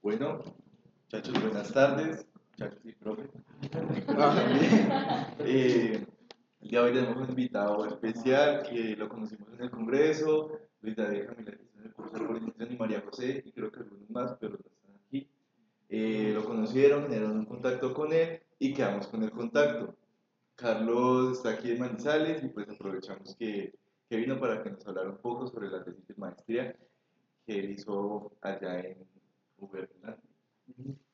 Bueno, muchachos, buenas tardes. Muchachos y profe. El día de hoy tenemos un invitado especial que lo conocimos en el Congreso, Luis David Camila, que está en el curso de polinización, y María José, y creo que algunos más, pero no están aquí. Lo conocieron, generaron un contacto con él y quedamos con el contacto. Carlos está aquí en Manizales y pues aprovechamos que vino para que nos hablara un poco sobre la tesis de maestría que él hizo allá en Uberlândia.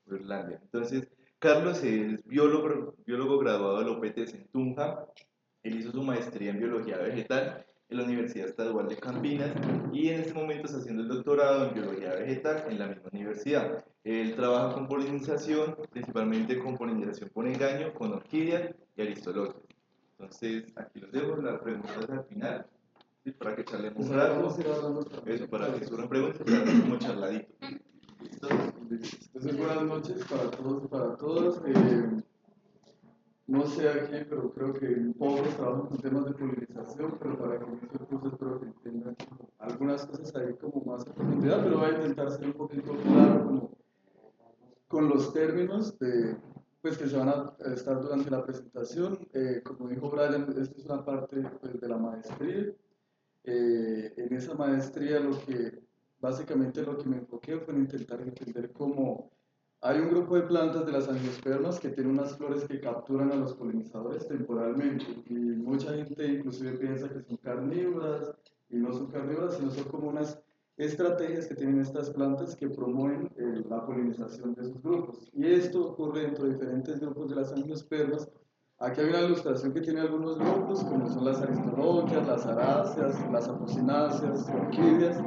Groenlandia. Entonces, Carlos es biólogo graduado de la UPTC en Tunja. Él hizo su maestría en biología vegetal en la Universidad Estadual de Campinas y en este momento está haciendo el doctorado en biología vegetal en la misma universidad. Él trabaja con polinización, principalmente con polinización por engaño, con orquídeas y aristoloquias. Entonces, aquí los dejo, las preguntas al final, ¿sí? Para que charlemos un rato. Eso, para que surjan preguntas, para como charladito. ¿Listo? Entonces, buenas noches para todos y para todas. No sé aquí, pero creo que pocos trabajan con temas de polinización, pero para que inicie el curso espero que entiendan algunas cosas ahí como más a profundidad, pero voy a intentar ser un poquito claro como con los términos pues, que se van a estar durante la presentación. Como dijo Brian, esto es una parte pues, de la maestría. En esa maestría básicamente lo que me enfoqué fue en intentar entender cómo hay un grupo de plantas de las angiospermas que tienen unas flores que capturan a los polinizadores temporalmente y mucha gente inclusive piensa que son carnívoras y no son carnívoras, sino son como unas estrategias que tienen estas plantas que promueven la polinización de sus grupos. Y esto ocurre dentro de diferentes grupos de las angiospermas. Aquí hay una ilustración que tiene algunos grupos, como son las aristoloquias, las aráceas, las apocináceas, orquídeas.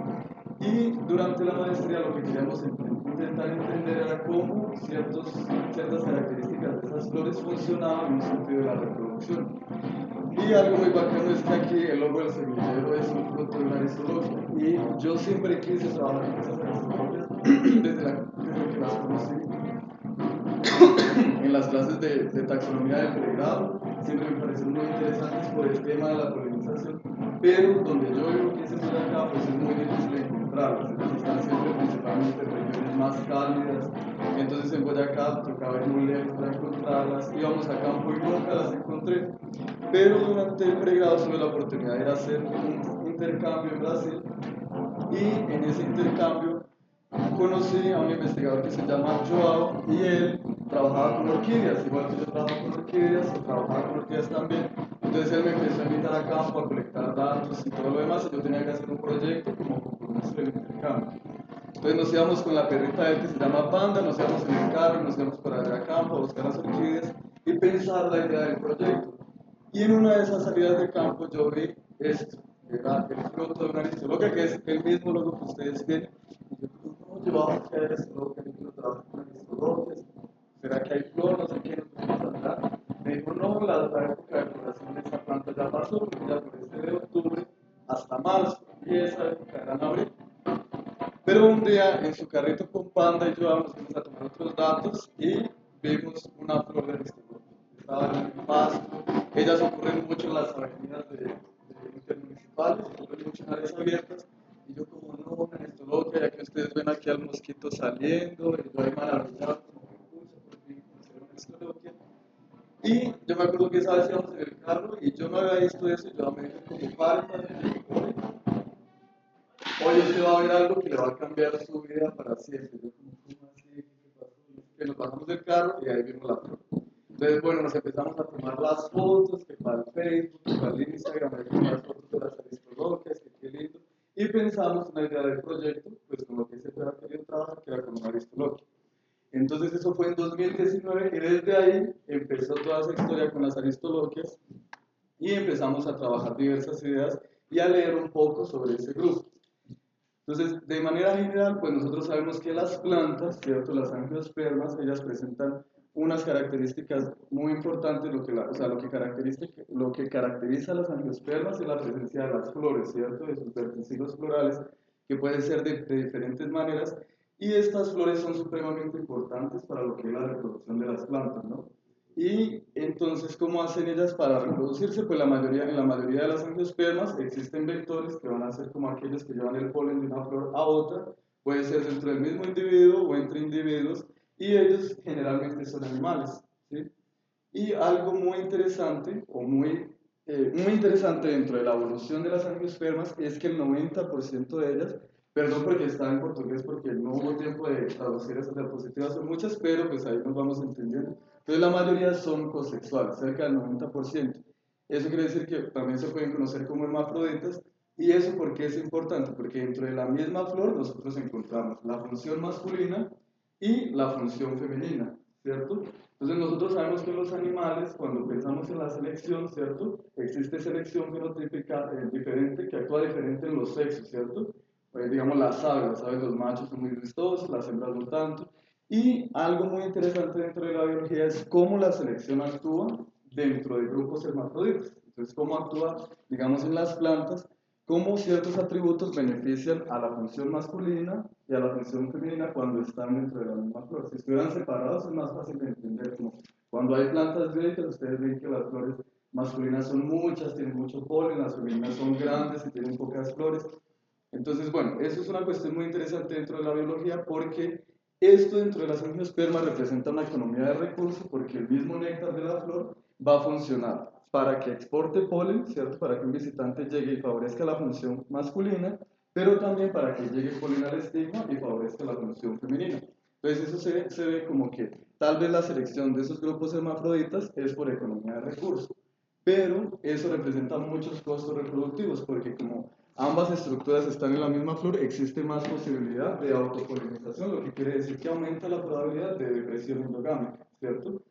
Y durante la maestría lo que queríamos intentar entender era cómo ciertas características de esas flores funcionaban en un sentido de la reproducción. Y algo muy bacano es que aquí el logo del semillero es un fruto de una aristoloquia. Y yo siempre quise trabajar con esas aristoloquias desde que las conocí en las clases de taxonomía de pregrado. Siempre me parecen muy interesantes por el tema de la polinización, pero donde yo vivo, que es en acá, pues es muy difícil encontrarlas. Ellas están siempre principalmente en regiones más cálidas. Entonces en Boyacá tocaba ir muy lejos para encontrarlas. Íbamos a campo y nunca las encontré. Pero durante el pregrado tuve la oportunidad de ir a hacer un intercambio en Brasil y en ese intercambio conocí a un investigador que se llama Joao y él trabajaba con orquídeas, igual que yo trabajo con orquídeas, trabajaba con orquídeas también. Entonces él me empezó a invitar a campo a colectar datos y todo lo demás, y yo tenía que hacer un proyecto como compromiso del intercambio. Entonces nos íbamos con la perrita de él que se llama Panda, nos íbamos en el carro, nos íbamos para allá a campo a buscar las orquídeas y pensar la idea del proyecto. Y en una de esas salidas de campo yo vi esto, que era el fruto de una aristoloquia, que es el mismo logo que ustedes tienen. Y yo no, llevaba que hay aristoloquia, yo quiero trabajar con aristoloquias. ¿Será que hay flor? No sé qué, nos pusimos a hablar. Me dijo, no, la época de floración de esa planta ya pasó, porque ya florece de octubre hasta marzo, y esa época era en abril. Pero un día en su carrito con Panda y yo nos fuimos a tomar otros datos y vimos una flor de aristoloquia. Estaba en el pasto. Ellas ocurren mucho en las avenidas de intermunicipales, ocurren mucho en áreas abiertas. Y yo como no, una aristoloquia, ya que ustedes ven aquí al mosquito saliendo, y yo ahí maravillado, como que pucha, por fin conocer una aristoloquia. Y yo me acuerdo que esa vez íbamos en el carro y yo no había visto eso y yo me dije como padre, hoy usted va a ver algo que le va a cambiar su vida para siempre. Yo como, ¿cómo así? ¿Qué pasó? Que nos bajamos del carro y ahí vimos la flor. Entonces, bueno, nos empezamos a tomar las fotos, que para el Facebook, que para el Instagram, ahí con las fotos de las aristoloquias, que qué lindo. Y pensamos una idea del proyecto, pues con lo que se había querido trabajar, que era con una aristoloquia. Entonces eso fue en 2019 y desde ahí empezó toda esa historia con las aristoloquias y empezamos a trabajar diversas ideas y a leer un poco sobre ese grupo. Entonces, de manera general, pues nosotros sabemos que las plantas, ¿cierto? Las angiospermas, ellas presentan unas características muy importantes, lo que caracteriza a las angiospermas es la presencia de las flores, ¿cierto? De sus verticilos florales, que pueden ser de diferentes maneras, y estas flores son supremamente importantes para lo que es la reproducción de las plantas, ¿no? Y entonces, ¿cómo hacen ellas para reproducirse? Pues en la mayoría de las angiospermas existen vectores que van a ser como aquellos que llevan el polen de una flor a otra, Puede ser dentro del mismo individuo o entre individuos, y ellos generalmente son animales, ¿sí? Y algo muy interesante, muy interesante dentro de la evolución de las angiospermas es que el 90% de ellas, perdón porque está en portugués porque no hubo tiempo de traducir esas diapositivas, son muchas, pero pues ahí nos vamos entendiendo. Entonces la mayoría son cosexuales, cerca del 90%. Eso quiere decir que también se pueden conocer como hermafroditas. ¿Y eso por qué es importante? Porque dentro de la misma flor nosotros encontramos la función masculina y la función femenina, ¿cierto? Entonces nosotros sabemos que en los animales, cuando pensamos en la selección, ¿cierto? Existe selección fenotípica diferente, que actúa diferente en los sexos, ¿cierto? Pues, digamos las aves, ¿sabes? Los machos son muy vistosos, las hembras no tanto. Y algo muy interesante dentro de la biología es cómo la selección actúa dentro de grupos hermafroditas. Entonces, cómo actúa, digamos, en las plantas, cómo ciertos atributos benefician a la función masculina y a la función femenina cuando están dentro de la misma flor. Si estuvieran separados es más fácil de entender. Como cuando hay plantas dioicas, ustedes ven que las flores masculinas son muchas, tienen mucho polen, las femeninas son grandes y tienen pocas flores. Entonces, bueno, eso es una cuestión muy interesante dentro de la biología porque esto dentro de las angiospermas representa una economía de recursos porque el mismo néctar de la flor va a funcionar para que exporte polen, ¿cierto? Para que un visitante llegue y favorezca la función masculina, pero también para que llegue polen al estigma y favorezca la función femenina. Entonces eso se ve como que tal vez la selección de esos grupos hermafroditas es por economía de recursos, pero eso representa muchos costos reproductivos porque como ambas estructuras están en la misma flor, existe más posibilidad de autopolinización, lo que quiere decir que aumenta la probabilidad de depresión endogámica, ¿cierto?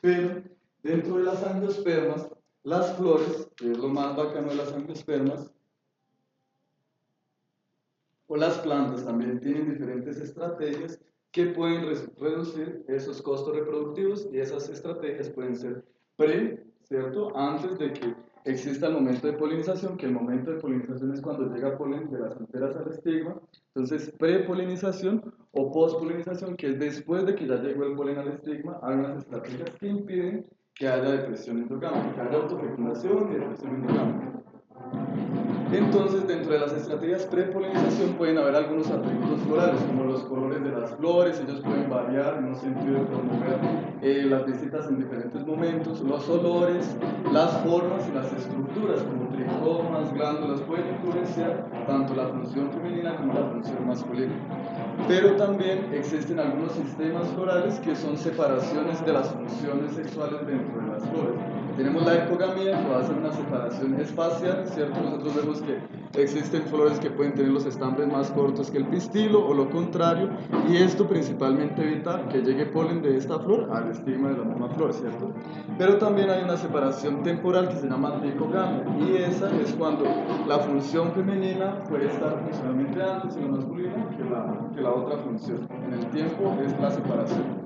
Pero dentro de las angiospermas, las flores, que es lo más bacano de las angiospermas, o las plantas también tienen diferentes estrategias que pueden reducir esos costos reproductivos y esas estrategias pueden ser ¿cierto? Antes de que exista el momento de polinización, que el momento de polinización es cuando llega polen de las anteras al estigma, entonces prepolinización o postpolinización, que es después de que ya llegó el polen al estigma, hay unas estrategias que impiden que haya depresión endogámica, que haya autofecundación y depresión endogámica. Entonces, dentro de las estrategias prepolinización pueden haber algunos atributos florales, como los colores de las flores, ellos pueden variar en un sentido de promover las visitas en diferentes momentos, los olores, las formas y las estructuras, como tricomas, glándulas, pueden influenciar tanto la función femenina como la función masculina. Pero también existen algunos sistemas florales que son separaciones de las funciones sexuales dentro de las flores. Tenemos la ecogamía, que va a ser una separación espacial, ¿cierto? Nosotros vemos que existen flores que pueden tener los estambres más cortos que el pistilo o lo contrario, y esto principalmente evita que llegue polen de esta flor al estigma de la misma flor, ¿cierto? Pero también hay una separación temporal que se llama dicogamia, y esa es cuando la función femenina puede estar funcionalmente antes en la masculina que la otra función. En el tiempo es la separación.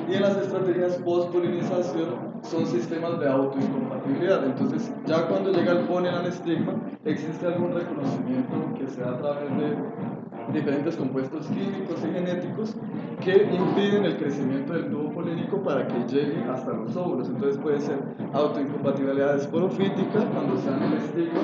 Y en las estrategias post-polinización son sistemas de autoincompatibilidad. Entonces, ya cuando llega el polen al estigma, existe algún reconocimiento que se da a través de diferentes compuestos químicos y genéticos que impiden el crecimiento del tubo polénico para que llegue hasta los óvulos. Entonces puede ser autoincompatibilidad esporofítica cuando sea en el estigma,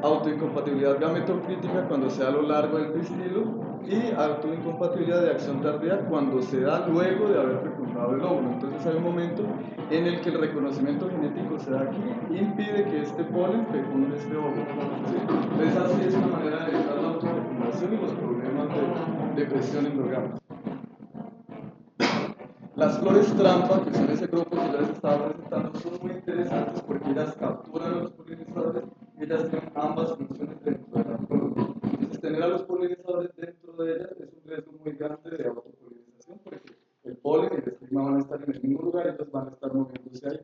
autoincompatibilidad gametofítica cuando sea a lo largo del pistilo y autoincompatibilidad de acción tardía cuando se da luego de haber fecundado el óvulo. Entonces hay un momento en el que el reconocimiento genético se da aquí y impide que este polen fecunde este óvulo. ¿Sí? Entonces así es una manera de evitar la autofecundación y los problemas de depresión endogámica. Las flores trampa, que son ese grupo que ya les estaba presentando, son muy interesantes porque ellas capturan a los polinizadores y ellas tienen ambas funciones dentro de la flor. Entonces, tener a los polinizadores dentro de ellas es un riesgo muy grande de autopolinización porque el polen y el estigma van a estar en el mismo lugar y ellos van a estar moviéndose ahí.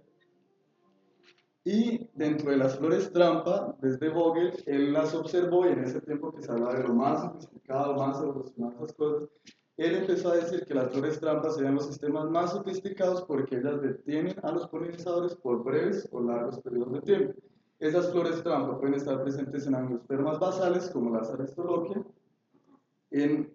Y dentro de las flores trampa, desde Vogel, él las observó y en ese tiempo que se hablaba de lo más sofisticado, más evolucionado, esas cosas, él empezó a decir que las flores trampas serían los sistemas más sofisticados porque ellas detienen a los polinizadores por breves o largos periodos de tiempo. Esas flores trampa pueden estar presentes en angiospermas basales como las Aristoloquia, en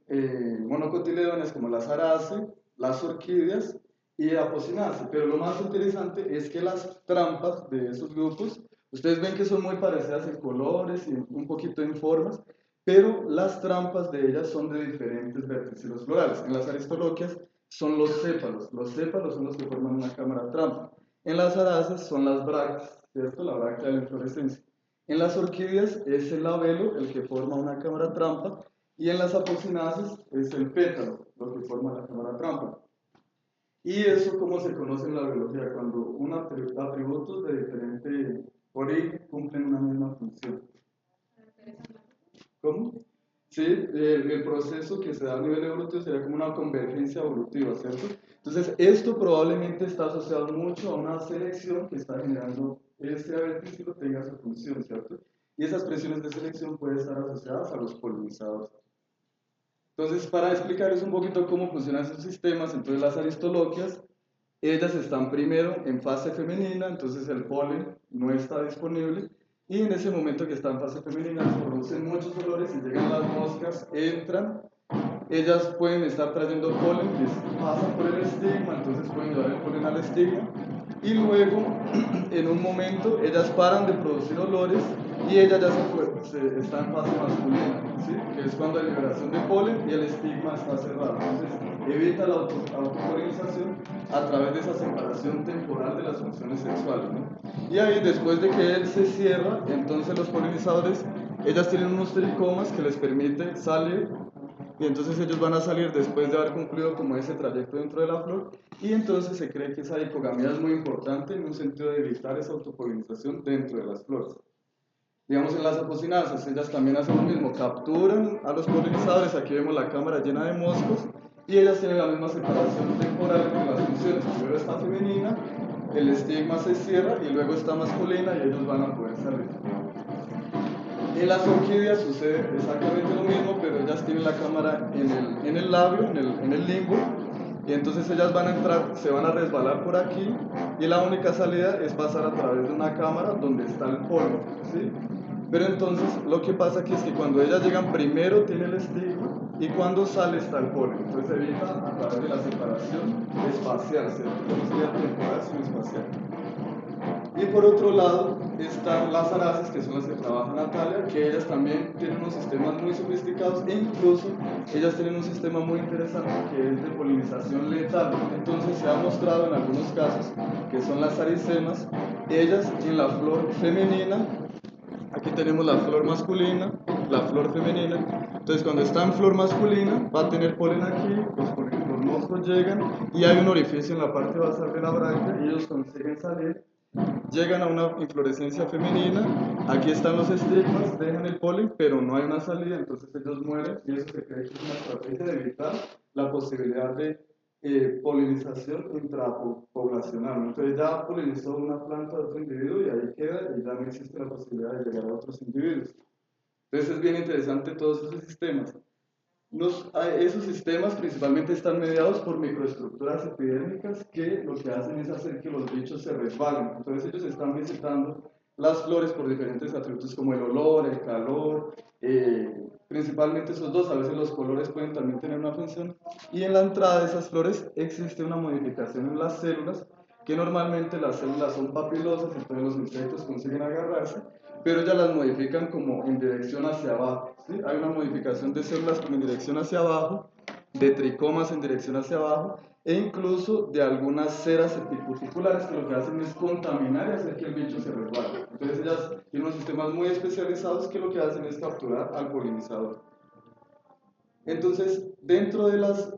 monocotiledones como las Arace, las orquídeas y Apocynaceae. Pero lo más interesante es que las trampas de esos grupos, ustedes ven que son muy parecidas en colores y un poquito en formas, pero las trampas de ellas son de diferentes verticilos florales. En las aristoloquias son los sépalos son los que forman una cámara trampa. En las araces son las brácteas, ¿cierto? La bráctea de la inflorescencia. En las orquídeas es el labelo el que forma una cámara trampa, y en las apocinaces es el pétalo lo que forma la cámara trampa. Y eso, ¿cómo se conoce en la biología? Cuando atributos de diferente origen cumplen una misma función. ¿Cómo? Sí, el proceso que se da a nivel evolutivo sería como una convergencia evolutiva, ¿cierto? Entonces, esto probablemente está asociado mucho a una selección que está generando este verticilo tenga su función, ¿cierto? Y esas presiones de selección pueden estar asociadas a los polinizadores. Entonces, para explicarles un poquito cómo funcionan esos sistemas, entonces las aristoloquias, ellas están primero en fase femenina, entonces el polen no está disponible, y en ese momento que está en fase femenina se producen muchos olores y llegan las moscas, entran, ellas pueden estar trayendo polen, pasan por el estigma, entonces pueden llevar el polen al estigma, y luego en un momento ellas paran de producir olores y ella ya está en fase masculina, ¿sí? Que es cuando hay liberación de polen y el estigma está cerrado. Entonces evita la autopolinización a través de esa separación temporal de las funciones sexuales, ¿no? Y ahí, después de que él se cierra, entonces los polinizadores, ellas tienen unos tricomas que les permite salir, y entonces ellos van a salir después de haber cumplido como ese trayecto dentro de la flor, y entonces se cree que esa dicogamia es muy importante en un sentido de evitar esa autopolinización dentro de las flores. Digamos, en las apocinaces, ellas también hacen lo mismo, capturan a los polinizadores, aquí vemos la cámara llena de moscos, y ellas tienen la misma separación temporal entre las funciones. Primero está femenina, el estigma se cierra, y luego está masculina, y ellos van a poder salir. En las orquídeas sucede exactamente lo mismo, pero ellas tienen la cámara en el labio, en el limbo, y entonces ellas van a entrar, se van a resbalar por aquí, y la única salida es pasar a través de una cámara donde está el polen, ¿sí? Pero entonces lo que pasa aquí es que cuando ellas llegan primero tiene el estigma, y cuando sale está el polen, entonces evita a través de la separación espacial, ¿cierto? No sería temporal sino espacial. Y por otro lado están las araces, que son las que trabaja Natalia, que ellas también tienen unos sistemas muy sofisticados, e incluso ellas tienen un sistema muy interesante que es de polinización letal. Entonces se ha mostrado en algunos casos que son las aricemas, ellas en la flor femenina, aquí tenemos la flor masculina, la flor femenina, entonces cuando está en flor masculina va a tener polen aquí, los moscos llegan y hay un orificio en la parte basal de la bráctea y ellos consiguen salir. Llegan a una inflorescencia femenina, aquí están los estigmas, dejan el polen, pero no hay una salida, entonces ellos mueren, y eso se cree que es una estrategia de evitar la posibilidad de polinización intrapoblacional. Entonces ya polinizó una planta de otro individuo y ahí queda, y ya no existe la posibilidad de llegar a otros individuos. Entonces es bien interesante todos esos sistemas. Esos sistemas principalmente están mediados por microestructuras epidérmicas que lo que hacen es hacer que los bichos se resbalen. Entonces ellos están visitando las flores por diferentes atributos como el olor, el calor, principalmente esos dos. A veces los colores pueden también tener una función. Y en la entrada de esas flores existe una modificación en las células, que normalmente las células son papilosas, entonces los insectos consiguen agarrarse, pero ya las modifican como en dirección hacia abajo, ¿sí? Hay una modificación de células como en dirección hacia abajo, de tricomas en dirección hacia abajo, e incluso de algunas ceras epicuticulares que lo que hacen es contaminar y hacer que el bicho se resbale. Entonces ellas tienen unos sistemas muy especializados que lo que hacen es capturar al polinizador. Entonces, dentro de las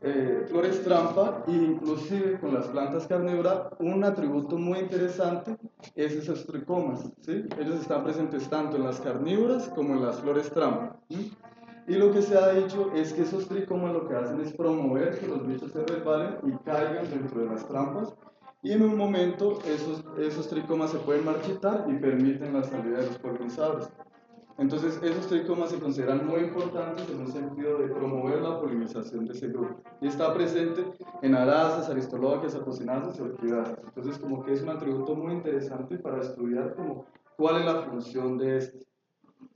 flores trampa, e inclusive con las plantas carnívoras, un atributo muy interesante es esos tricomas, ¿sí? Ellos están presentes tanto en las carnívoras como en las flores trampa, ¿sí? Y lo que se ha dicho es que esos tricomas lo que hacen es promover que los bichos se resbalen y caigan dentro de las trampas, y en un momento esos tricomas se pueden marchitar y permiten la salida de los polinizadores. Entonces, esos tricomas se consideran muy importantes en un sentido de promover la polinización de ese grupo. Y está presente en araces, aristoloquias, apocinaces y orquidáceas. Entonces, como que es un atributo muy interesante para estudiar como cuál es la función de este.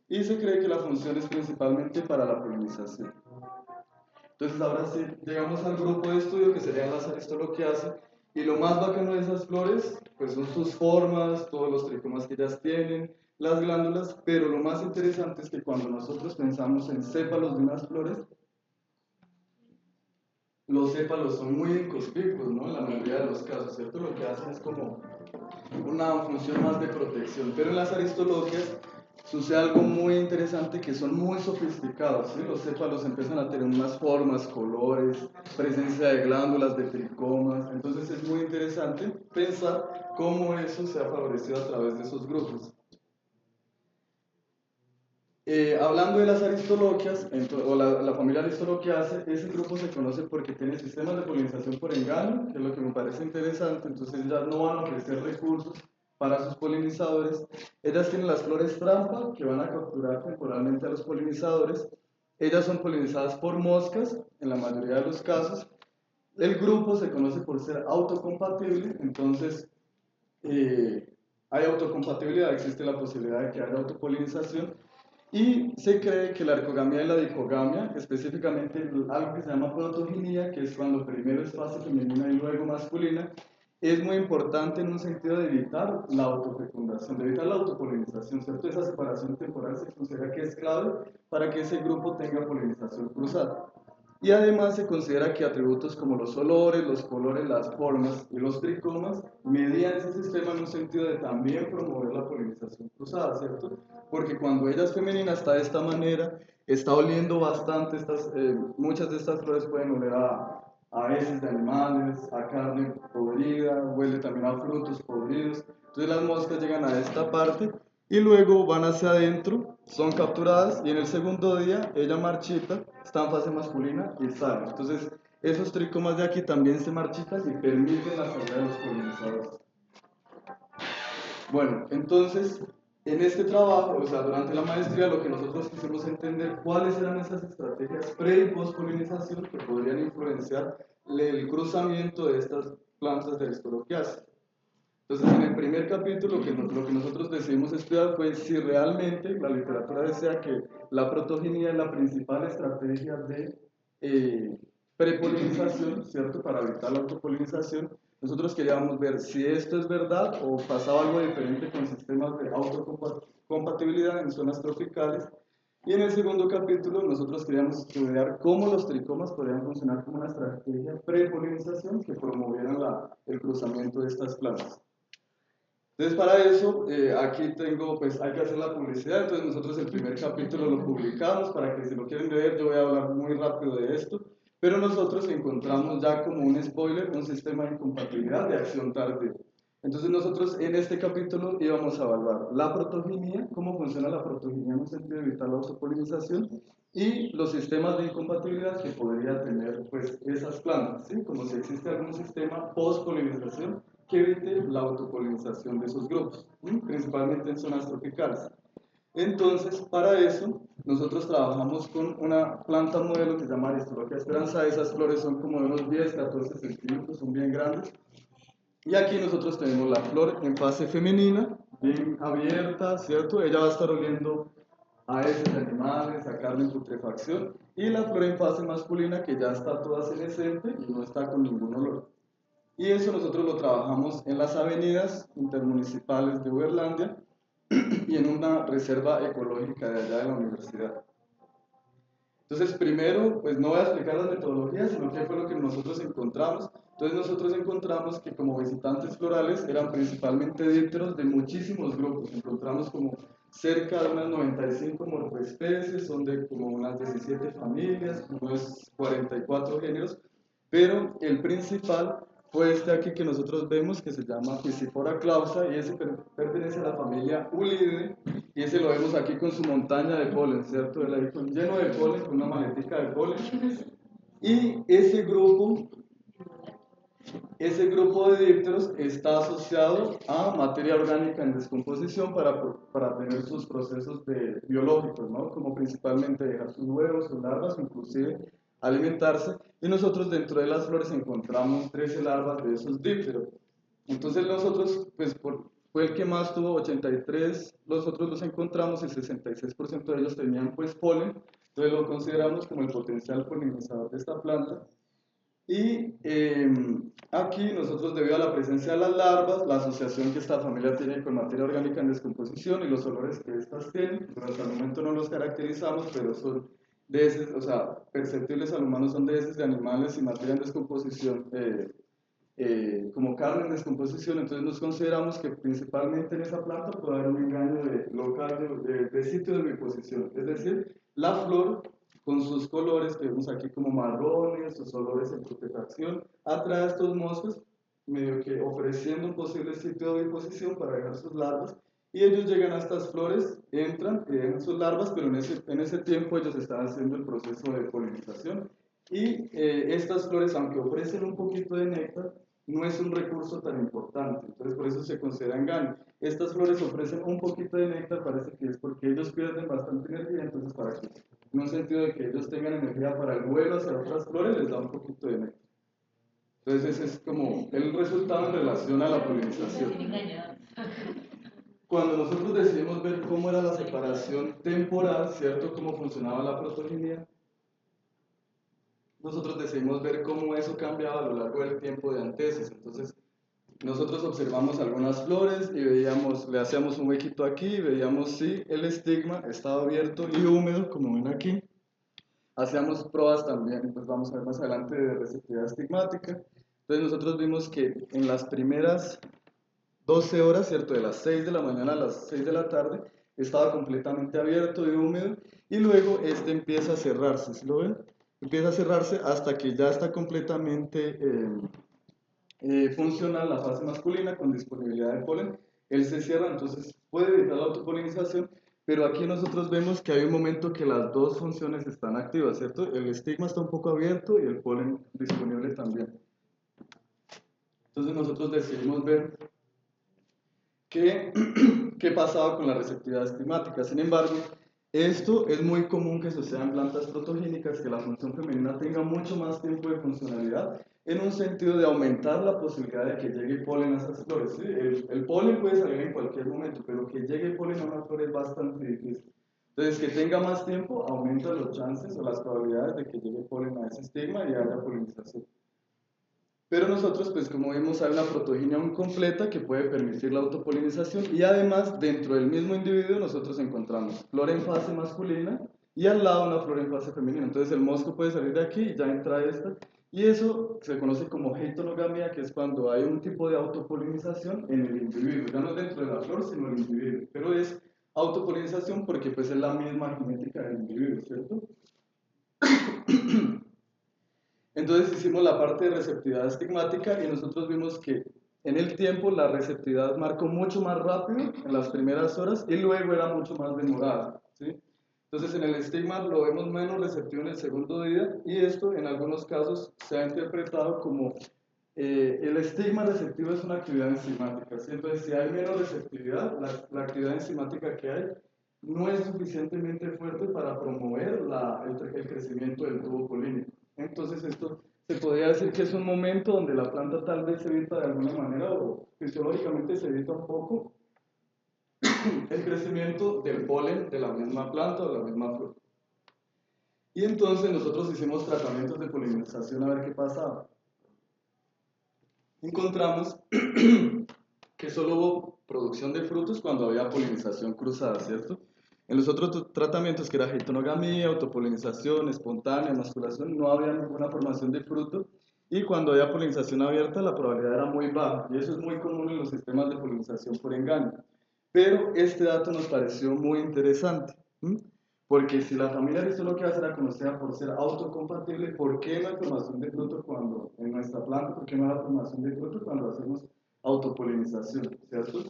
Y se cree que la función es principalmente para la polinización. Entonces, ahora sí, llegamos al grupo de estudio que serían las aristoloquiaceae. Y lo más bacano de esas flores, pues son sus formas, todos los tricomas que ellas tienen, las glándulas, pero lo más interesante es que cuando nosotros pensamos en sépalos de unas flores, los sépalos son muy inconspicuos, ¿no? En la mayoría de los casos, ¿cierto? Lo que hacen es como una función más de protección, pero en las aristoloquias sucede algo muy interesante, que son muy sofisticados, ¿sí? Los sépalos empiezan a tener unas formas, colores, presencia de glándulas, de tricomas, entonces es muy interesante pensar cómo eso se ha favorecido a través de esos grupos. Hablando de las aristoloquias, o la familia Aristoloquiaceae, ese grupo se conoce porque tiene sistemas de polinización por engaño, que es lo que me parece interesante, entonces ellas no van a ofrecer recursos para sus polinizadores. Ellas tienen las flores trampa, que van a capturar temporalmente a los polinizadores. Ellas son polinizadas por moscas, en la mayoría de los casos. El grupo se conoce por ser autocompatible, entonces hay autocompatibilidad, existe la posibilidad de que haya autopolinización. Y se cree que la ercogamia y la dicogamia, específicamente algo que se llama protoginia, que es cuando primero es fase femenina y luego masculina, es muy importante en un sentido de evitar la autofecundación, de evitar la autopolinización, ¿cierto? Esa separación temporal se considera que es clave para que ese grupo tenga polinización cruzada. Y además se considera que atributos como los olores, los colores, las formas y los tricomas median ese sistema en un sentido de también promover la polinización cruzada, ¿cierto? Porque cuando ella es femenina está de esta manera, está oliendo bastante, muchas de estas flores pueden oler a heces de animales, a carne podrida, huele también a frutos podridos. Entonces las moscas llegan a esta parte y luego van hacia adentro, son capturadas y en el segundo día ella marchita, está en fase masculina y sale. Entonces esos tricomas de aquí también se marchitan y permiten la salida de los polinizadores. Bueno, entonces en este trabajo, o sea, durante la maestría lo que nosotros quisimos entender cuáles eran esas estrategias pre y post polinización que podrían influenciar el cruzamiento de estas plantas de Aristoloquiaceae. Entonces, en el primer capítulo, lo que nosotros decidimos estudiar fue si realmente la literatura desea que la protoginia es la principal estrategia de prepolinización, ¿cierto? Para evitar la autopolinización. Nosotros queríamos ver si esto es verdad o pasaba algo diferente con sistemas de autocompatibilidad en zonas tropicales. Y en el segundo capítulo nosotros queríamos estudiar cómo los tricomas podrían funcionar como una estrategia prepolinización que promoviera el cruzamiento de estas plantas. Entonces, para eso, aquí tengo, pues hay que hacer la publicidad, entonces nosotros el primer capítulo lo publicamos, para que si lo quieren leer, yo voy a hablar muy rápido de esto, pero nosotros encontramos ya como un spoiler, un sistema de incompatibilidad de acción tardía. Entonces nosotros en este capítulo íbamos a evaluar la protoginia, cómo funciona la protoginia en un sentido de evitar la autopolinización, y los sistemas de incompatibilidad que podría tener pues esas plantas, ¿sí? Como si existe algún sistema post-polinización que evite la autopolinización de esos grupos, ¿sí? Principalmente en zonas tropicales. Entonces, para eso, nosotros trabajamos con una planta modelo que se llama Aristoloquia esperanza. Esas flores son como de unos 10, 14 centímetros, son bien grandes. Y aquí nosotros tenemos la flor en fase femenina, bien abierta, ¿cierto? Ella va a estar oliendo a heces de animales, a carne en putrefacción. Y la flor en fase masculina, que ya está toda senescente y no está con ningún olor. Y eso nosotros lo trabajamos en las avenidas intermunicipales de Uberlandia y en una reserva ecológica de allá de la universidad. Entonces, primero, pues no voy a explicar las metodologías, sino qué fue lo que nosotros encontramos. Entonces, nosotros encontramos que como visitantes florales eran principalmente dípteros de muchísimos grupos. Encontramos como cerca de unas 95 morfoespecies, son de como unas 17 familias, unos 44 géneros, pero el principal fue este aquí que nosotros vemos, que se llama Piscifora clausa, y ese pertenece a la familia Ulidae, y ese lo vemos aquí con su montaña de polen, ¿cierto? Él ahí lleno de polen, con una maletica de polen. Y ese grupo de dípteros está asociado a materia orgánica en descomposición para tener sus procesos biológicos, ¿no? Como principalmente dejar sus huevos, sus larvas, inclusive alimentarse. Y nosotros dentro de las flores encontramos 13 larvas de esos dípteros. Entonces nosotros, pues fue el que más tuvo 83, los otros los encontramos, el 66% de ellos tenían pues polen, entonces lo consideramos como el potencial polinizador de esta planta. Y aquí nosotros, debido a la presencia de las larvas, la asociación que esta familia tiene con materia orgánica en descomposición y los olores que estas tienen, pero hasta el momento no los caracterizamos, pero son de heces, o sea, perceptibles al humano, son de heces de animales y materia en descomposición, como carne en descomposición. Entonces nos consideramos que principalmente en esa planta puede haber un engaño local de sitio de viviposición, es decir, la flor con sus colores que vemos aquí como marrones, sus olores en putrefacción, atrae a estos moscos, medio que ofreciendo un posible sitio de viviposición para dejar sus larvas, y ellos llegan a estas flores, entran y dejan sus larvas, pero en ese tiempo ellos están haciendo el proceso de polinización. Y estas flores, aunque ofrecen un poquito de néctar, no es un recurso tan importante, entonces por eso se considera engaño. Estas flores ofrecen un poquito de néctar, parece que es porque ellos pierden bastante energía, entonces para que, en un sentido de que ellos tengan energía para el vuelo hacia otras flores, les da un poquito de néctar. Entonces ese es como el resultado en relación a la polinización. Cuando nosotros decidimos ver cómo era la separación temporal, ¿cierto? Cómo funcionaba la protoginia, nosotros decidimos ver cómo eso cambiaba a lo largo del tiempo de antesis. Entonces, nosotros observamos algunas flores y veíamos, le hacíamos un huequito aquí y veíamos si el estigma estaba abierto y húmedo, como ven aquí. Hacíamos pruebas también, pues vamos a ver más adelante, de receptividad estigmática. Entonces nosotros vimos que en las primeras 12 horas, ¿cierto? De las 6 de la mañana a las 6 de la tarde, estaba completamente abierto y húmedo, y luego este empieza a cerrarse, ¿sí lo ven? Empieza a cerrarse hasta que ya está completamente funcional la fase masculina con disponibilidad de polen. Él se cierra, entonces puede evitar la autopolinización, pero aquí nosotros vemos que hay un momento que las dos funciones están activas, ¿cierto? El estigma está un poco abierto y el polen disponible también. Entonces nosotros decidimos ver qué pasaba con la receptividad estigmática. Sin embargo, esto es muy común que suceda en plantas protogénicas, que la función femenina tenga mucho más tiempo de funcionalidad, en un sentido de aumentar la posibilidad de que llegue polen a esas flores. ¿Sí? El polen puede salir en cualquier momento, pero que llegue polen a una flor es bastante difícil. Entonces, que tenga más tiempo aumenta los chances o las probabilidades de que llegue polen a ese estigma y haya polinización. Pero nosotros, pues como vemos, hay una protogenia incompleta que puede permitir la autopolinización, y además dentro del mismo individuo nosotros encontramos flor en fase masculina y al lado una flor en fase femenina. Entonces el mosco puede salir de aquí y ya entra esta, y eso se conoce como heterogamia, que es cuando hay un tipo de autopolinización en el individuo, ya no dentro de la flor sino el individuo, pero es autopolinización porque pues es la misma genética del individuo, ¿cierto? Entonces hicimos la parte de receptividad estigmática y nosotros vimos que en el tiempo la receptividad marcó mucho más rápido en las primeras horas y luego era mucho más demorada, ¿sí? Entonces en el estigma lo vemos menos receptivo en el segundo día, y esto en algunos casos se ha interpretado como el estigma receptivo es una actividad enzimática, ¿sí? Entonces si hay menos receptividad, la actividad enzimática que hay no es suficientemente fuerte para promover el crecimiento del tubo polínico. Entonces esto se podría decir que es un momento donde la planta tal vez se evita de alguna manera, o fisiológicamente se evita un poco el crecimiento del polen de la misma planta o de la misma flor. Y entonces nosotros hicimos tratamientos de polinización a ver qué pasaba. Encontramos que solo hubo producción de frutos cuando había polinización cruzada, ¿cierto? En los otros tratamientos, que era heterogamía, autopolinización, espontánea, masculación, no había ninguna formación de fruto, y cuando había polinización abierta la probabilidad era muy baja, y eso es muy común en los sistemas de polinización por engaño. Pero este dato nos pareció muy interesante, porque si la familia Aristoloquias era conocida por ser autocompatible, ¿por qué no hay formación de fruto cuando en nuestra planta? ¿Por qué no hay formación de fruto cuando hacemos autopolinización? ¿Cierto?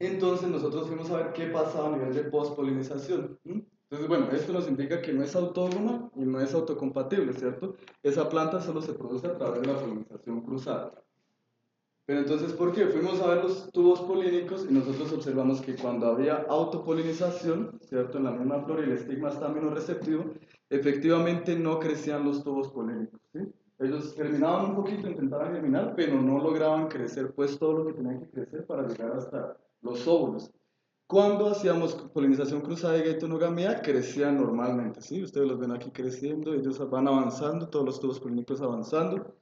Entonces nosotros fuimos a ver qué pasaba a nivel de postpolinización. Entonces, bueno, esto nos indica que no es autógona y no es autocompatible, ¿cierto? Esa planta solo se produce a través de la polinización cruzada. Pero entonces, ¿por qué? Fuimos a ver los tubos polínicos y nosotros observamos que cuando había autopolinización, ¿cierto? En la misma flor y el estigma está menos receptivo, efectivamente no crecían los tubos polínicos, ¿sí? Ellos germinaban un poquito, intentaban germinar, pero no lograban crecer pues todo lo que tenían que crecer para llegar hasta los óvulos. Cuando hacíamos polinización cruzada y gaetonogamía, crecían normalmente, ¿sí? Ustedes los ven aquí creciendo, ellos van avanzando, todos los tubos polinícolas avanzando.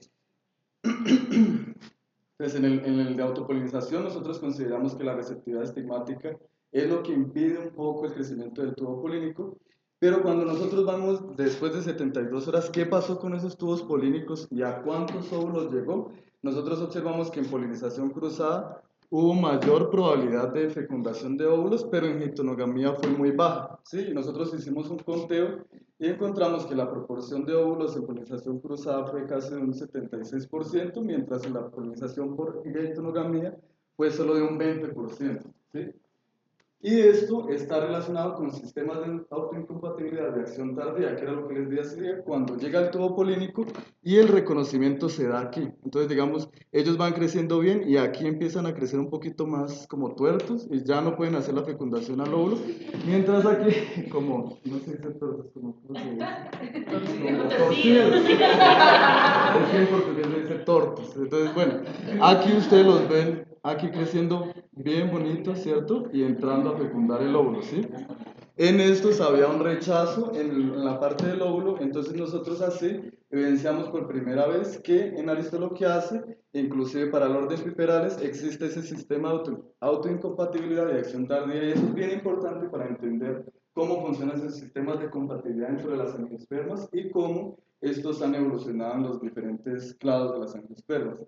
Entonces, en el de autopolinización, nosotros consideramos que la receptividad estigmática es lo que impide un poco el crecimiento del tubo polínico, pero cuando nosotros vamos después de 72 horas, ¿qué pasó con esos tubos polínicos y a cuántos óvulos llegó? Nosotros observamos que en polinización cruzada hubo mayor probabilidad de fecundación de óvulos, pero en gitonogamía fue muy baja, ¿sí? Nosotros hicimos un conteo y encontramos que la proporción de óvulos en polinización cruzada fue casi de un 76%, mientras en la polinización por gaetonogamía fue solo de un 20%, ¿sí? Y esto está relacionado con sistemas de autoincompatibilidad de acción tardía, que era lo que les decía, cuando llega el tubo polínico y el reconocimiento se da aquí. Entonces, digamos, ellos van creciendo bien y aquí empiezan a crecer un poquito más como tuertos y ya no pueden hacer la fecundación al óvulo, mientras aquí, como, no sé si dice tuertos, ¿cómo se dice? Como torcidos. Es que en portugués se dice tortos. Entonces, bueno, aquí ustedes los ven aquí creciendo bien bonitos, ¿cierto? Y entrando a fecundar el óvulo, ¿sí? En estos había un rechazo en la parte del óvulo, entonces nosotros así evidenciamos por primera vez que en aristoloquiase, inclusive para el orden piperales, existe ese sistema de autoincompatibilidad y acción tardía, y eso es bien importante para entender cómo funcionan esos sistemas de compatibilidad dentro de las angiospermas y cómo estos han evolucionado en los diferentes clados de las angiospermas.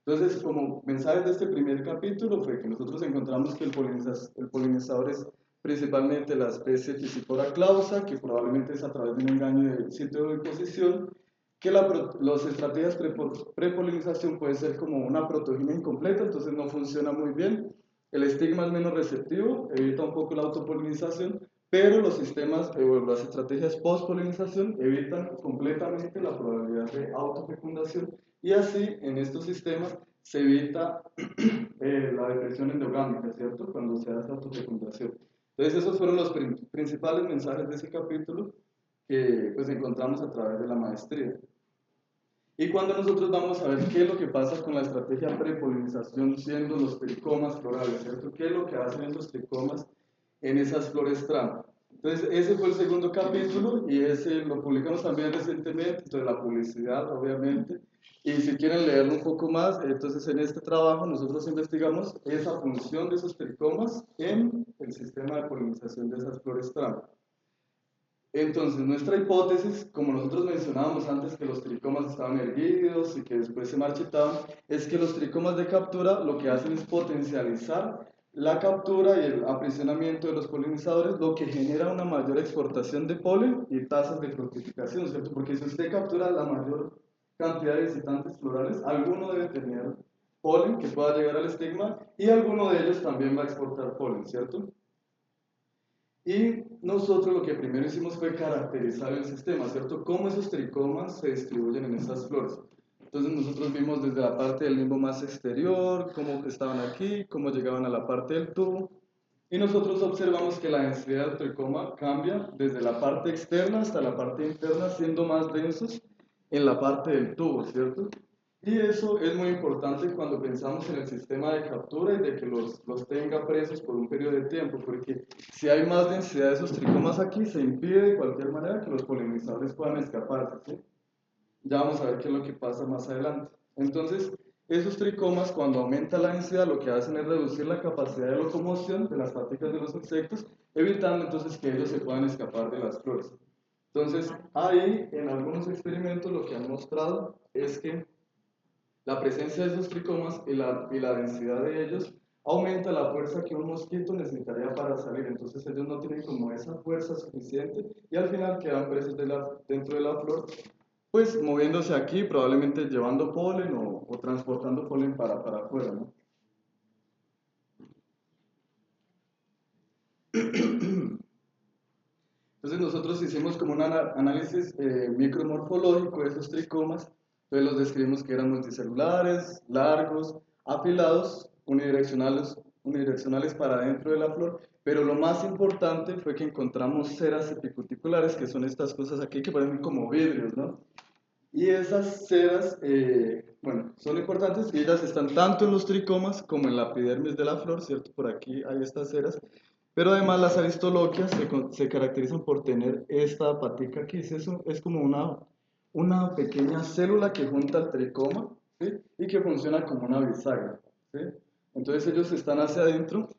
Entonces, como mensajes de este primer capítulo fue que nosotros encontramos que el polinizador es principalmente la especie Pisciflora clausa, que probablemente es a través de un engaño del sitio de posición, que las estrategias prepolinización puede ser como una proteína incompleta, entonces no funciona muy bien. El estigma es menos receptivo, evita un poco la autopolinización, pero los sistemas o las estrategias postpolinización evitan completamente la probabilidad de autofecundación y así en estos sistemas se evita la depresión endogámica, ¿cierto? Cuando se hace autofecundación. Entonces esos fueron los principales mensajes de ese capítulo que pues encontramos a través de la maestría. Y cuando nosotros vamos a ver qué es lo que pasa con la estrategia prepolinización siendo los tricomas florales, ¿cierto? ¿Qué es lo que hacen esos tricomas en esas flores trampa? Entonces, ese fue el segundo capítulo y ese lo publicamos también recientemente, entonces la publicidad, obviamente. Y si quieren leerlo un poco más, entonces en este trabajo nosotros investigamos esa función de esos tricomas en el sistema de polinización de esas flores trampa. Entonces, nuestra hipótesis, como nosotros mencionábamos antes que los tricomas estaban erguidos y que después se marchitaban, es que los tricomas de captura lo que hacen es potencializar la captura y el aprisionamiento de los polinizadores, lo que genera una mayor exportación de polen y tasas de fructificación, ¿cierto? Porque si usted captura la mayor cantidad de visitantes florales, alguno debe tener polen que pueda llegar al estigma y alguno de ellos también va a exportar polen, ¿cierto? Y nosotros lo que primero hicimos fue caracterizar el sistema, ¿cierto? Cómo esos tricomas se distribuyen en estas flores. Entonces nosotros vimos desde la parte del limbo más exterior, cómo estaban aquí, cómo llegaban a la parte del tubo. Y nosotros observamos que la densidad del tricoma cambia desde la parte externa hasta la parte interna, siendo más densos en la parte del tubo, ¿cierto? Y eso es muy importante cuando pensamos en el sistema de captura y de que los tenga presos por un periodo de tiempo, porque si hay más densidad de esos tricomas aquí, se impide de cualquier manera que los polinizadores puedan escaparse, ¿sí? Ya vamos a ver qué es lo que pasa más adelante. Entonces, esos tricomas, cuando aumenta la densidad, lo que hacen es reducir la capacidad de locomoción de las paticas de los insectos, evitando entonces que ellos se puedan escapar de las flores. Entonces, ahí, en algunos experimentos, lo que han mostrado es que la presencia de esos tricomas y la densidad de ellos aumenta la fuerza que un mosquito necesitaría para salir. Entonces ellos no tienen como esa fuerza suficiente y al final quedan presos dentro de la flor, pues moviéndose aquí, probablemente llevando polen o transportando polen para afuera, ¿no? Entonces nosotros hicimos como un análisis micromorfológico de esos tricomas, entonces los describimos que eran multicelulares, largos, afilados, unidireccionales para dentro de la flor, pero lo más importante fue que encontramos ceras epicuticulares, que son estas cosas aquí que parecen como vidrios, ¿no? Y esas ceras, bueno, son importantes y ellas están tanto en los tricomas como en la epidermis de la flor, ¿cierto? Por aquí hay estas ceras. Pero además las aristoloquias se caracterizan por tener esta patica aquí, ¿sí? Eso es como una pequeña célula que junta el tricoma, ¿sí? Y que funciona como una bisagra, ¿sí? Entonces ellos están hacia adentro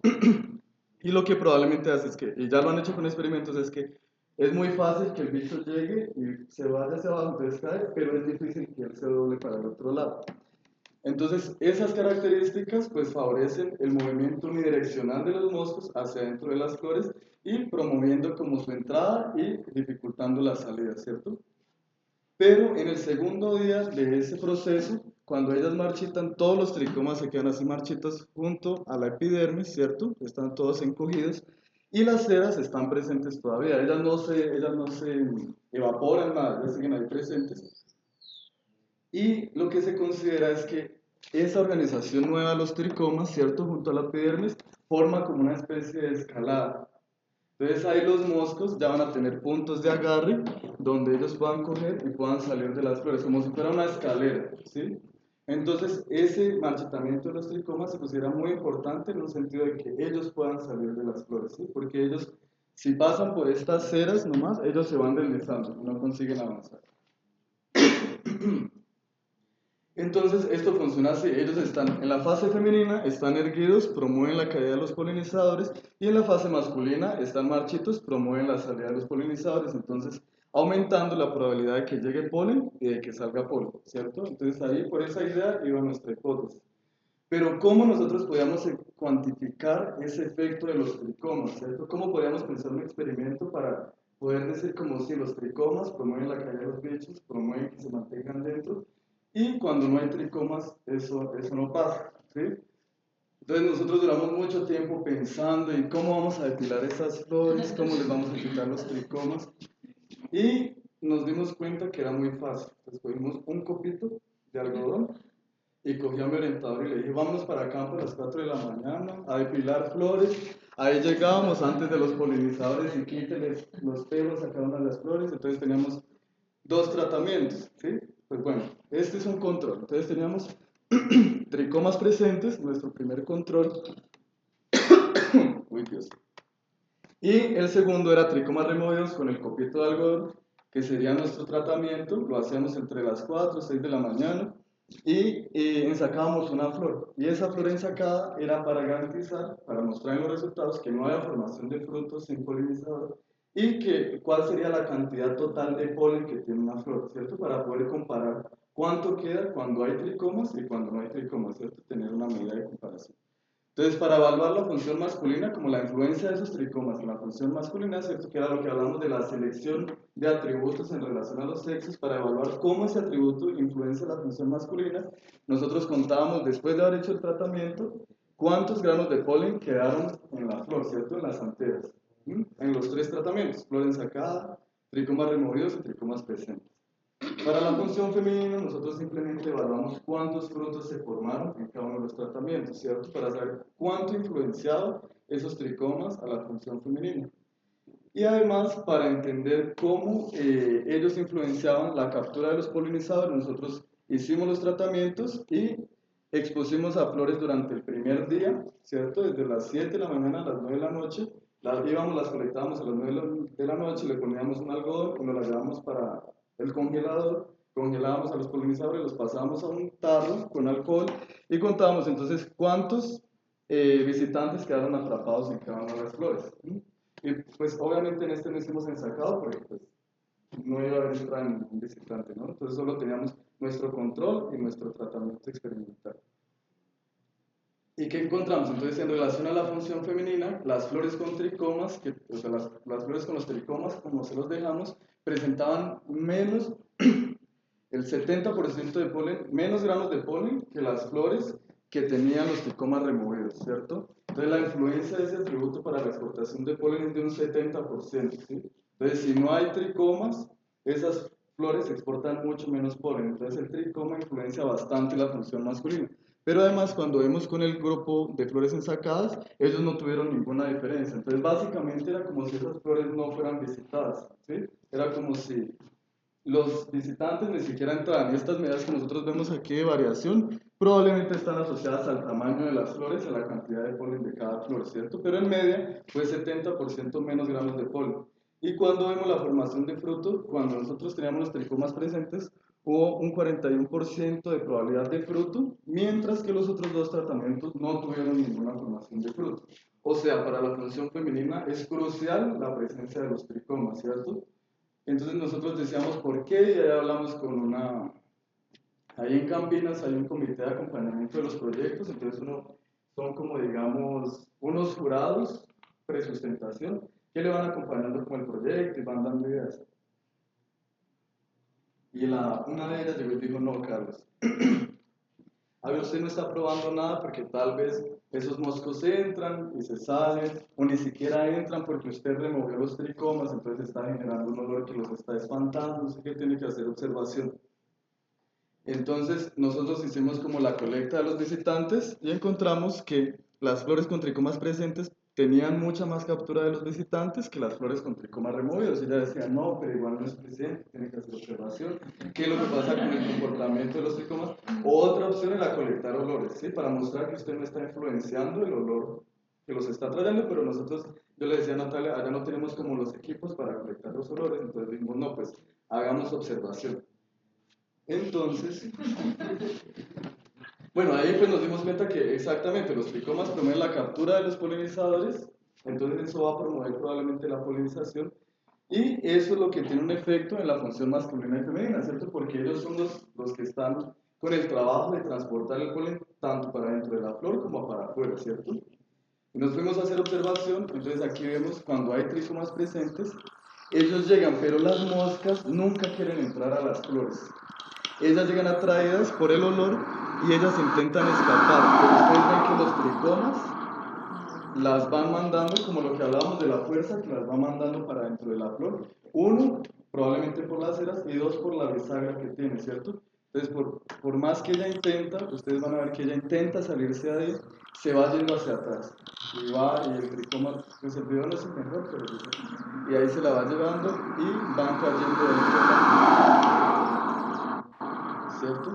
y lo que probablemente hace es que, y ya lo han hecho con experimentos, es que es muy fácil que el bicho llegue y se vaya hacia abajo, entonces cae, pero es difícil que él se doble para el otro lado. Entonces, esas características pues favorecen el movimiento unidireccional de los moscos hacia dentro de las flores y promoviendo como su entrada y dificultando la salida, ¿cierto? Pero en el segundo día de ese proceso, cuando ellas marchitan, todos los tricomas se quedan así marchitos junto a la epidermis, ¿cierto? Están todos encogidos y las ceras están presentes todavía. Ellas no se evaporan nada, ellas siguen ahí presentes. Y lo que se considera es que esa organización nueva de los tricomas, ¿cierto? Junto a la epidermis, forma como una especie de escalada. Entonces ahí los moscos ya van a tener puntos de agarre donde ellos puedan coger y puedan salir de las flores, como si fuera una escalera, ¿sí? Entonces ese marchitamiento de los tricomas se considera muy importante en un sentido de que ellos puedan salir de las flores, ¿sí? Porque ellos, si pasan por estas ceras nomás, ellos se van deslizando, no consiguen avanzar. Entonces, esto funciona así. Ellos están en la fase femenina, están erguidos, promueven la caída de los polinizadores, y en la fase masculina están marchitos, promueven la salida de los polinizadores. Entonces, aumentando la probabilidad de que llegue polen y de que salga polen, ¿cierto? Entonces, ahí por esa idea iba nuestra hipótesis. Pero, ¿cómo nosotros podíamos cuantificar ese efecto de los tricomas, ¿cierto? ¿Cómo podíamos pensar un experimento para poder decir como si los tricomas promueven la caída de los bichos, promueven que se mantengan dentro? Y cuando no hay tricomas, eso no pasa, ¿sí? Entonces nosotros duramos mucho tiempo pensando en cómo vamos a depilar esas flores, cómo les vamos a quitar los tricomas, y nos dimos cuenta que era muy fácil. Entonces cogimos un copito de algodón y cogí a mi orientador y le dije, vámonos para campo a las 4 de la mañana a depilar flores. Ahí llegábamos antes de los polinizadores y quíteles los pelos a cada una de las flores. Entonces teníamos dos tratamientos, ¿sí? Pues bueno, este es un control. Entonces teníamos tricomas presentes, nuestro primer control. Uy, Dios. Y el segundo era tricomas removidos con el copito de algodón, que sería nuestro tratamiento. Lo hacíamos entre las 4 o 6 de la mañana y ensacábamos una flor. Y esa flor ensacada era para garantizar, para mostrar en los resultados que no haya formación de frutos sin polinizador y que cuál sería la cantidad total de polen que tiene una flor, ¿cierto? Para poder comparar cuánto queda cuando hay tricomas y cuando no hay tricomas, ¿cierto? Tener una medida de comparación. Entonces, para evaluar la función masculina, como la influencia de esos tricomas en la función masculina, ¿cierto? Que era lo que hablamos de la selección de atributos en relación a los sexos, para evaluar cómo ese atributo influencia la función masculina, nosotros contábamos, después de haber hecho el tratamiento, cuántos gramos de polen quedaron en la flor, ¿cierto? En las anteras, en los tres tratamientos, flor ensacada, tricomas removidos y tricomas presentes. Para la función femenina, nosotros simplemente evaluamos cuántos frutos se formaron en cada uno de los tratamientos, ¿cierto? Para saber cuánto influenciaban esos tricomas a la función femenina. Y además, para entender cómo ellos influenciaban la captura de los polinizadores, nosotros hicimos los tratamientos y expusimos a flores durante el primer día, ¿cierto? Desde las 7 de la mañana a las 9 de la noche. Las colectábamos a las 9 de la noche, le poníamos un algodón y nos las llevábamos para el congelador, congelábamos a los polinizadores, los pasábamos a un tarro con alcohol y contábamos entonces cuántos visitantes quedaron atrapados en cada una de las flores. Y pues obviamente en este no hicimos ensacado porque pues, no iba a haber entrado ningún visitante, ¿no? Entonces solo teníamos nuestro control y nuestro tratamiento experimental. ¿Y qué encontramos? Entonces, en relación a la función femenina, las flores con tricomas, o sea, las flores con los tricomas, como se los dejamos, presentaban menos, el 70% de polen, menos gramos de polen que las flores que tenían los tricomas removidos, ¿cierto? Entonces, la influencia de ese atributo para la exportación de polen es de un 70%, ¿sí? Entonces, si no hay tricomas, esas flores exportan mucho menos polen. Entonces, el tricoma influencia bastante la función masculina. Pero además, cuando vemos con el grupo de flores ensacadas, ellos no tuvieron ninguna diferencia. Entonces, básicamente era como si esas flores no fueran visitadas, ¿sí? Era como si los visitantes ni siquiera entraban. Y estas medidas que nosotros vemos aquí de variación, probablemente están asociadas al tamaño de las flores, a la cantidad de polen de cada flor, ¿cierto? Pero en media, pues 70% menos gramos de polen. Y cuando vemos la formación de fruto, cuando nosotros teníamos los tricomas presentes, hubo un 41% de probabilidad de fruto, mientras que los otros dos tratamientos no tuvieron ninguna formación de fruto. O sea, para la función femenina es crucial la presencia de los tricomas, ¿cierto? Entonces nosotros decíamos por qué, y ahí hablamos con una... Ahí en Campinas hay un comité de acompañamiento de los proyectos, entonces son como digamos unos jurados presustentación que le van acompañando con el proyecto y van dando ideas. Y una de ellas llegó y dijo, no, Carlos, a ver, usted no está probando nada porque tal vez esos moscos entran y se salen, o ni siquiera entran porque usted removió los tricomas, entonces está generando un olor que los está espantando, usted que tiene que hacer observación. Entonces nosotros hicimos como la colecta de los visitantes y encontramos que las flores con tricomas presentes tenían mucha más captura de los visitantes que las flores con tricomas removidos. Y ella decía, no, pero igual no es presente, tiene que hacer observación. ¿Qué es lo que pasa con el comportamiento de los tricomas? Otra opción era colectar olores, ¿sí? Para mostrar que usted no está influenciando el olor que los está trayendo, pero nosotros, yo le decía a Natalia, allá no tenemos como los equipos para colectar los olores, entonces dijimos, no, pues hagamos observación. Entonces, bueno, ahí pues nos dimos cuenta que exactamente los tricomas promueven la captura de los polinizadores, entonces eso va a promover probablemente la polinización y eso es lo que tiene un efecto en la función masculina y femenina, ¿cierto? Porque ellos son los que están con el trabajo de transportar el polen tanto para dentro de la flor como para afuera, ¿cierto? Y nos fuimos a hacer observación, entonces aquí vemos cuando hay tricomas presentes, ellos llegan, pero las moscas nunca quieren entrar a las flores. Ellas llegan atraídas por el olor y ellas intentan escapar, pero ustedes ven que los tricomas las van mandando, como lo que hablábamos de la fuerza, que las va mandando para dentro de la flor. Uno, probablemente por las ceras, y dos, por la bisagra que tiene, ¿cierto? Entonces, por más que ella intenta, ustedes van a ver que ella intenta salirse de ahí, se va yendo hacia atrás. Y va, y el tricoma, pues el video no es el mejor, pero y ahí se la va llevando y van cayendo dentro de la flor, ¿cierto?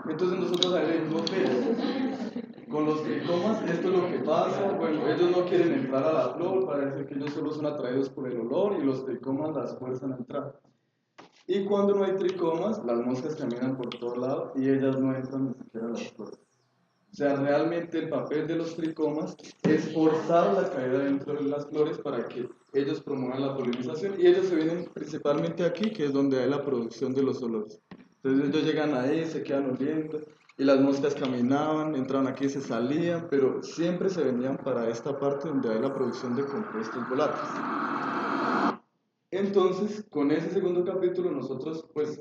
Entonces nosotros ahí le dijimos, mire, con los tricomas esto es lo que pasa, bueno, ellos no quieren entrar a la flor, parece que ellos solo son atraídos por el olor y los tricomas las fuerzan a entrar. Y cuando no hay tricomas, las moscas caminan por todo lado y ellas no entran ni siquiera a las flores. O sea, realmente el papel de los tricomas es forzar la caída dentro de las flores para que ellos promuevan la polinización y ellos se vienen principalmente aquí, que es donde hay la producción de los olores. Entonces ellos llegan ahí, se quedan oliendo y las moscas caminaban, entraban aquí y se salían, pero siempre se venían para esta parte donde hay la producción de compuestos volátiles. Entonces, con ese segundo capítulo nosotros pues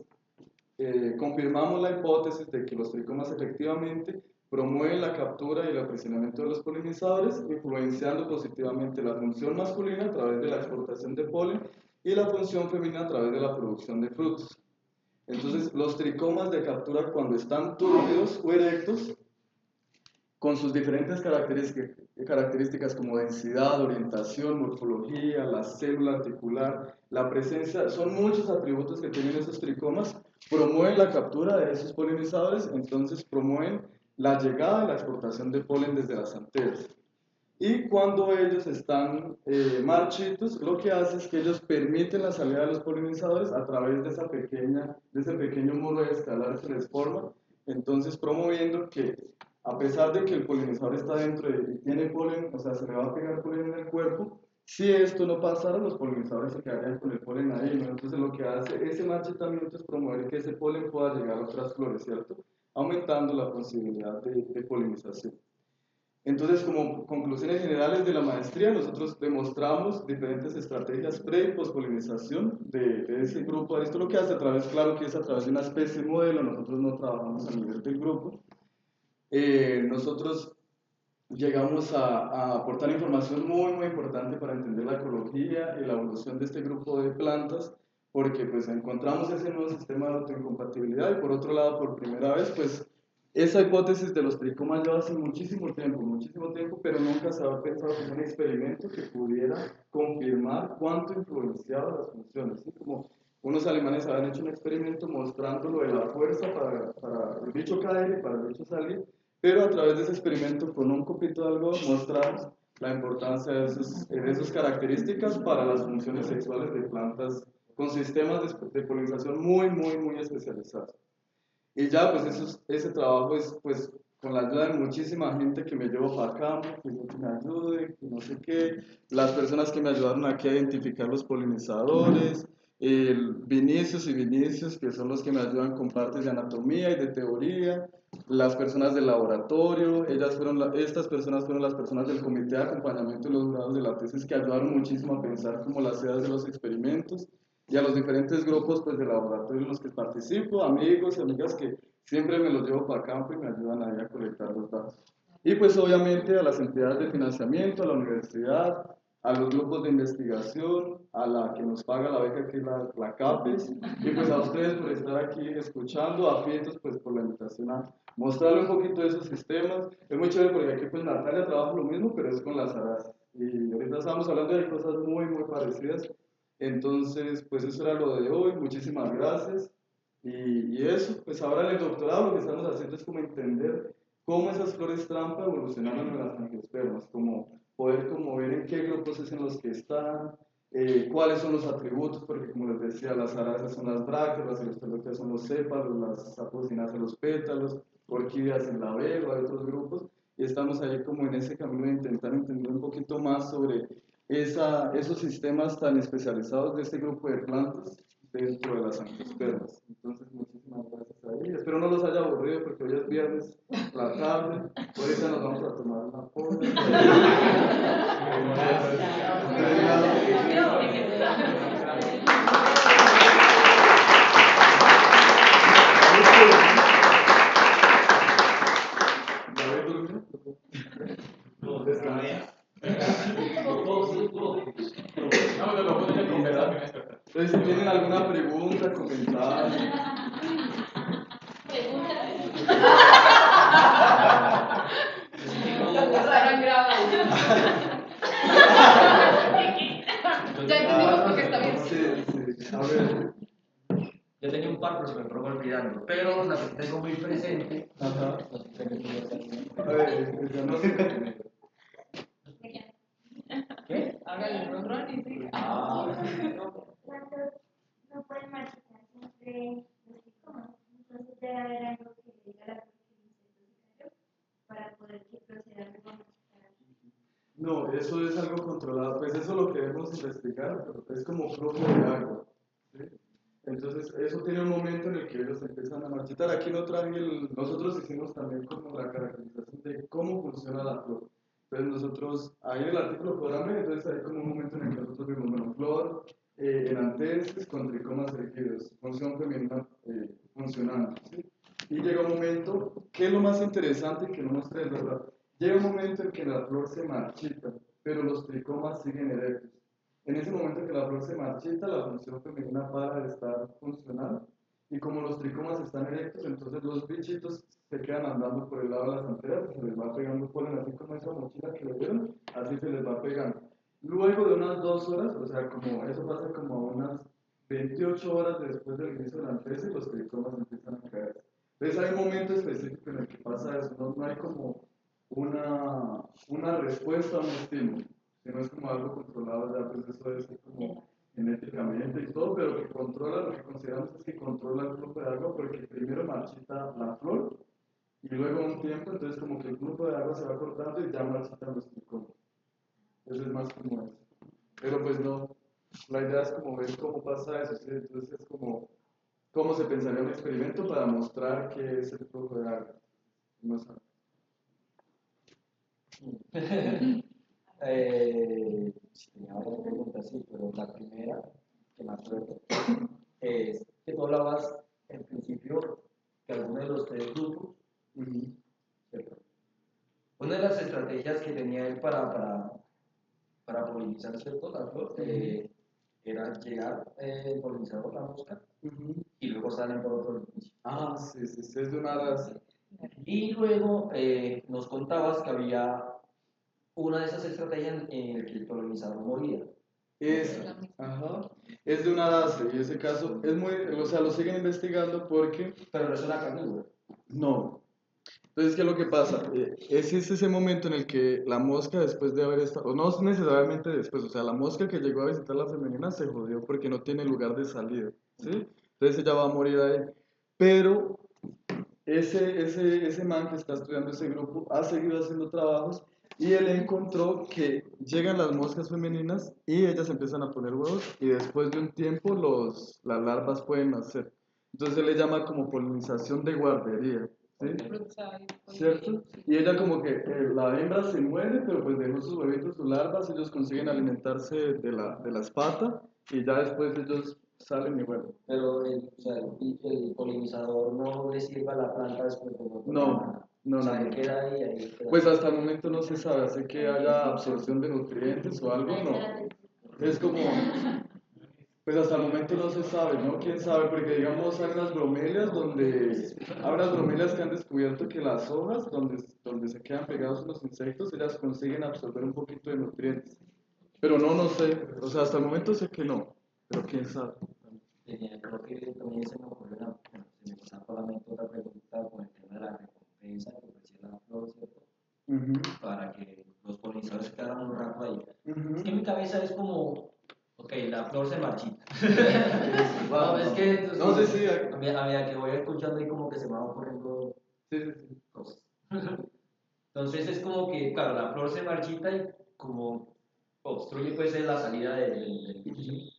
confirmamos la hipótesis de que los tricomas efectivamente promueven la captura y el aprisionamiento de los polinizadores, influenciando positivamente la función masculina a través de la exportación de polen y la función femenina a través de la producción de frutos. Entonces, los tricomas de captura cuando están túrgidos o erectos, con sus diferentes características como densidad, orientación, morfología, la célula articular, la presencia, son muchos atributos que tienen esos tricomas, promueven la captura de esos polinizadores, entonces promueven la llegada y la exportación de polen desde las anteras. Y cuando ellos están marchitos, lo que hace es que ellos permiten la salida de los polinizadores a través de ese pequeño muro de escalar que les forma, entonces promoviendo que a pesar de que el polinizador está dentro y tiene polen, o sea, se le va a pegar polen en el cuerpo, si esto no pasara, los polinizadores se quedarían con el polen ahí, ¿no? Entonces lo que hace ese marchitamiento es promover que ese polen pueda llegar a otras flores, ¿cierto? Aumentando la posibilidad de polinización. Entonces, como conclusiones generales de la maestría, nosotros demostramos diferentes estrategias pre y pospolinización de ese grupo. Esto lo que hace a través, claro que es a través de una especie modelo, nosotros no trabajamos a nivel del grupo. Nosotros llegamos a aportar información muy, muy importante para entender la ecología y la evolución de este grupo de plantas, porque pues encontramos ese nuevo sistema de autoincompatibilidad y por otro lado, por primera vez, pues esa hipótesis de los tricomas lleva hace muchísimo tiempo, pero nunca se había pensado en un experimento que pudiera confirmar cuánto influenciaba las funciones, ¿sí? Como unos alemanes habían hecho un experimento mostrando lo de la fuerza para el bicho caer y para el bicho salir, pero a través de ese experimento con un copito de algodón mostramos la importancia de esas características para las funciones sexuales de plantas con sistemas de polinización muy especializados. Y ya, pues ese trabajo es pues con la ayuda de muchísima gente que me llevó para campo, que me ayude, que no sé qué, las personas que me ayudaron aquí a identificar los polinizadores, Vinicius y Vinicius, que son los que me ayudan con partes de anatomía y de teoría, las personas del laboratorio, estas personas fueron las personas del comité de acompañamiento de los jurados de la tesis que ayudaron muchísimo a pensar como las ideas de los experimentos y a los diferentes grupos pues, de laboratorio en los que participo, amigos y amigas que siempre me los llevo para campo y me ayudan ahí a colectar los datos. Y pues obviamente a las entidades de financiamiento, a la universidad, a los grupos de investigación, a la que nos paga la beca que es la CAPES, y pues a ustedes por estar aquí escuchando, a Fietos pues por la invitación a mostrarle un poquito de esos sistemas. Es muy chévere porque aquí pues Natalia trabaja lo mismo, pero es con las aras. Y ahorita estamos hablando de cosas muy parecidas. Entonces, pues eso era lo de hoy. Muchísimas gracias. Y eso, pues ahora en el doctorado lo que estamos haciendo es como entender cómo esas flores trampa evolucionaron en las angiospermas, como poder como ver en qué grupos es en los que están, cuáles son los atributos, porque como les decía, las arasas son las brácteas, las celostelóceas son los sépalos, las apocinas los pétalos, orquídeas en la vela, hay otros grupos, y estamos ahí como en ese camino de intentar entender un poquito más sobre esos sistemas tan especializados de este grupo de plantas dentro de las angiospermas. Entonces, muchísimas gracias a ellos. Espero no los haya aburrido porque hoy es viernes, la tarde. Ahorita nos vamos a tomar una pola. Entonces, si tienen alguna pregunta, comentario. Ya entendimos por qué está bien. Sí. A ver. Yo tenía un par, pero se me fueron olvidando. Pero la que tengo muy presente. Ajá. A ver, ya no sé. ¿Qué? Hágale el ron y sí. No pueden marchitar siempre los tricomas, entonces debe haber algo que diga la fertilización para poder que proceda luego a marchitar. No, eso es algo controlado, pues eso es lo que debemos investigar, pero es como flujo de agua. ¿Sí? Entonces, eso tiene un momento en el que ellos empiezan a marchitar. Aquí no traje nosotros hicimos también como la caracterización de cómo funciona la flor. Entonces, nosotros, ahí en el artículo podrán ver, entonces hay como un momento en el que nosotros vimos, bueno, flor enantenses con tricomas erguidos, función femenina funcionando. ¿Sí? Y llega un momento, que es lo más interesante que no muestra el verdad. Llega un momento en que la flor se marchita, pero los tricomas siguen erectos. En ese momento que la flor se marchita, la función femenina para de estar funcionando. Y como los tricomas están erectos, entonces los bichitos se quedan andando por el lado de las anteras, se les va pegando polen, así como esa mochila que le dieron, así se les va pegando. Luego de unas 2 horas, o sea, como eso pasa como unas 28 horas después del inicio de la antes, los tricomas empiezan a caer. Entonces hay un momento específico en el que pasa eso, no hay como una respuesta a un estímulo, sino es como algo controlado, ya pues eso es como genéticamente y todo, pero que controla, lo que consideramos es que controla el flujo de agua porque primero marchita la flor y luego un tiempo, entonces como que el flujo de agua se va cortando y ya marchitan los tricomas. Eso es más como eso. Pero pues no, la idea es como ver cómo pasa eso, ¿sí? Entonces es como cómo se pensaría un experimento para mostrar qué es el flujo de agua. No sé. Si tenía varias preguntas, sí, pero la primera que me acuerdo es que tú hablabas en principio que algunos de los tres grupos, ¿cierto? Una de las estrategias que tenía él para polinizar, ¿cierto? La flor, era llegar el polinizador, la mosca, y luego salen por otro edificio. Ah, sí, es de una raza. Y luego nos contabas que había una de esas estrategias en la que el polinizador moría. Es, ajá, es de una DASE y ese caso es muy, o sea, lo siguen investigando porque Pero no es una carnívora. no. Entonces, ¿qué es lo que pasa? Es ese momento en el que la mosca, después de haber estado, o no necesariamente después, o sea, la mosca que llegó a visitar la femenina se jodió porque no tiene lugar de salida, ¿sí? Entonces ella va a morir ahí. Pero ese man que está estudiando ese grupo ha seguido haciendo trabajos y él encontró que llegan las moscas femeninas y ellas empiezan a poner huevos y después de un tiempo las larvas pueden nacer. Entonces él le llama como polinización de guardería, ¿sí? ¿Cierto? Y ella como que la hembra se muere, pero pues dejó sus huevitos, sus larvas, ellos consiguen alimentarse de la espata y ya después ellos salen y bueno. Pero o sea, el polinizador no le sirve a la planta después de No, no, o sea, no, ahí no. queda ahí queda. Pues hasta el momento no se sabe, así que haya absorción de nutrientes o algo, no. Es como, pues hasta el momento no se sabe, ¿no? ¿Quién sabe? Porque digamos hay unas bromelias hay unas bromelias que han descubierto que las hojas donde se quedan pegados los insectos, ellas consiguen absorber un poquito de nutrientes. Pero no sé, o sea, hasta el momento sé que no, pero quién sabe. Creo que también se me ocurrió se me pasa por la mente otra pregunta con el tema de la recompensa que ofrecía la flor, ¿cierto? Ujú, Para que los polinizadores quedaran un rato ahí. ujú. Es que en mi cabeza es como, ok, la flor se marchita. Va, No, es que no sé si... a medida que voy escuchando y como que se me van ocurriendo Sí, sí, sí. cosas. Entonces es como que, claro, la flor se marchita y como obstruye pues la salida del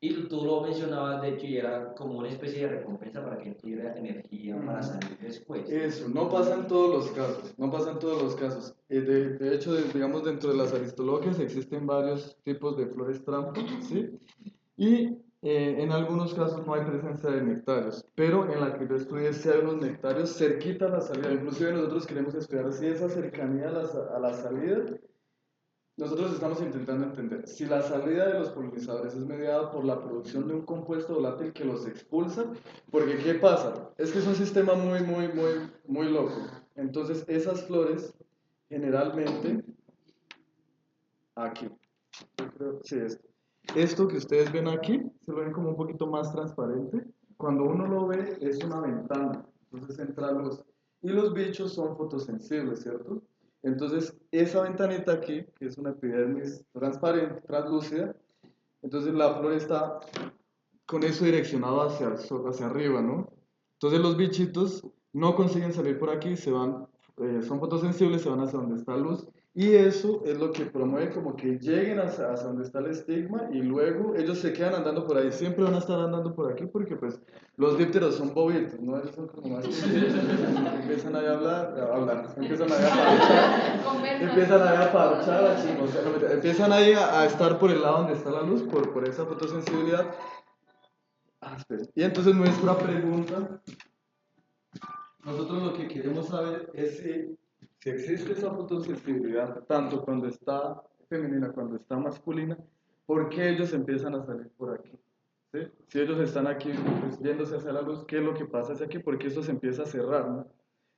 y tú lo mencionabas, de hecho, y era como una especie de recompensa para que tuviera energía para salir después. Eso, no pasa en todos los casos, no pasa en todos los casos. De hecho, digamos, dentro de las aristologias existen varios tipos de flores trampa, ¿sí? Y en algunos casos no hay presencia de nectarios, pero en la que yo estudié sí hay unos nectarios cerquita a la salida. Inclusive nosotros queremos estudiar si esa cercanía a la salida. Nosotros estamos intentando entender si la salida de los polinizadores es mediada por la producción de un compuesto volátil que los expulsa, porque ¿qué pasa? Es que es un sistema muy loco. Entonces, esas flores, generalmente, aquí, yo creo, sí, esto que ustedes ven aquí, se lo ven como un poquito más transparente. Cuando uno lo ve, es una ventana, entonces entra luz. Y los bichos son fotosensibles, ¿cierto? Entonces, esa ventanita aquí, que es una epidermis transparente, translúcida, entonces la flor está con eso direccionado hacia el sol, hacia arriba, ¿no? Entonces los bichitos no consiguen salir por aquí, son fotosensibles, se van hacia donde está luz, y eso es lo que promueve como que lleguen hacia donde está el estigma y luego ellos se quedan andando por ahí, siempre van a estar andando por aquí porque pues los dípteros son bobitos, ¿no? Ellos son como más chiquitos, empiezan ahí a hablar, empiezan ahí a parchar, a chismosear, no, empiezan ahí a estar por el lado donde está la luz, por esa fotosensibilidad. Espera. Y entonces nuestra pregunta, nosotros lo que queremos saber es si existe esa fotosensibilidad, tanto cuando está femenina, cuando está masculina, ¿por qué ellos empiezan a salir por aquí? ¿Sí? Si ellos están aquí pues, yéndose hacia la luz, ¿qué es lo que pasa hacia aquí? Porque eso se empieza a cerrar, ¿no?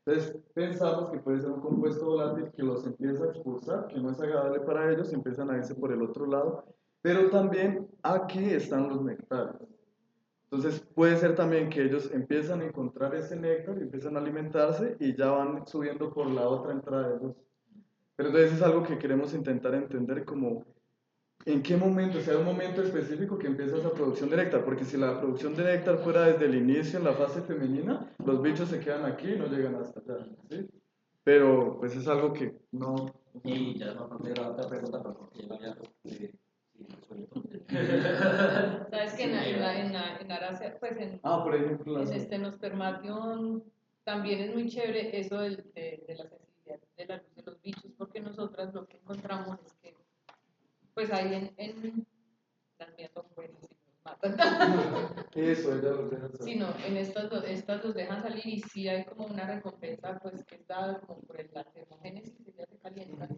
Entonces pensamos que puede ser un compuesto volátil que los empieza a expulsar, que no es agradable para ellos, empiezan a irse por el otro lado, pero también aquí están los nectarios. Entonces puede ser también que ellos empiezan a encontrar ese néctar, empiezan a alimentarse y ya van subiendo por la otra entrada de luz. Pero entonces es algo que queremos intentar entender como en qué momento, o sea, un momento específico que empieza esa producción de néctar, porque si la producción de néctar fuera desde el inicio en la fase femenina, los bichos se quedan aquí y no llegan hasta allá, ¿sí? Pero pues es algo que no... Y ya me acordé de la otra pregunta, pero porque ya la había Sabes que en Aracia, pues por ejemplo, en Estenospermatium también es muy chévere eso de la sensibilidad de la luz de los bichos, porque nosotras lo que encontramos es que, pues ahí las mías son buenas y nos matan. Eso, ella lo deja Sí, no, en estas los dejan salir y sí hay como una recompensa, pues que es dada como por la termogénesis, que ya se calientan.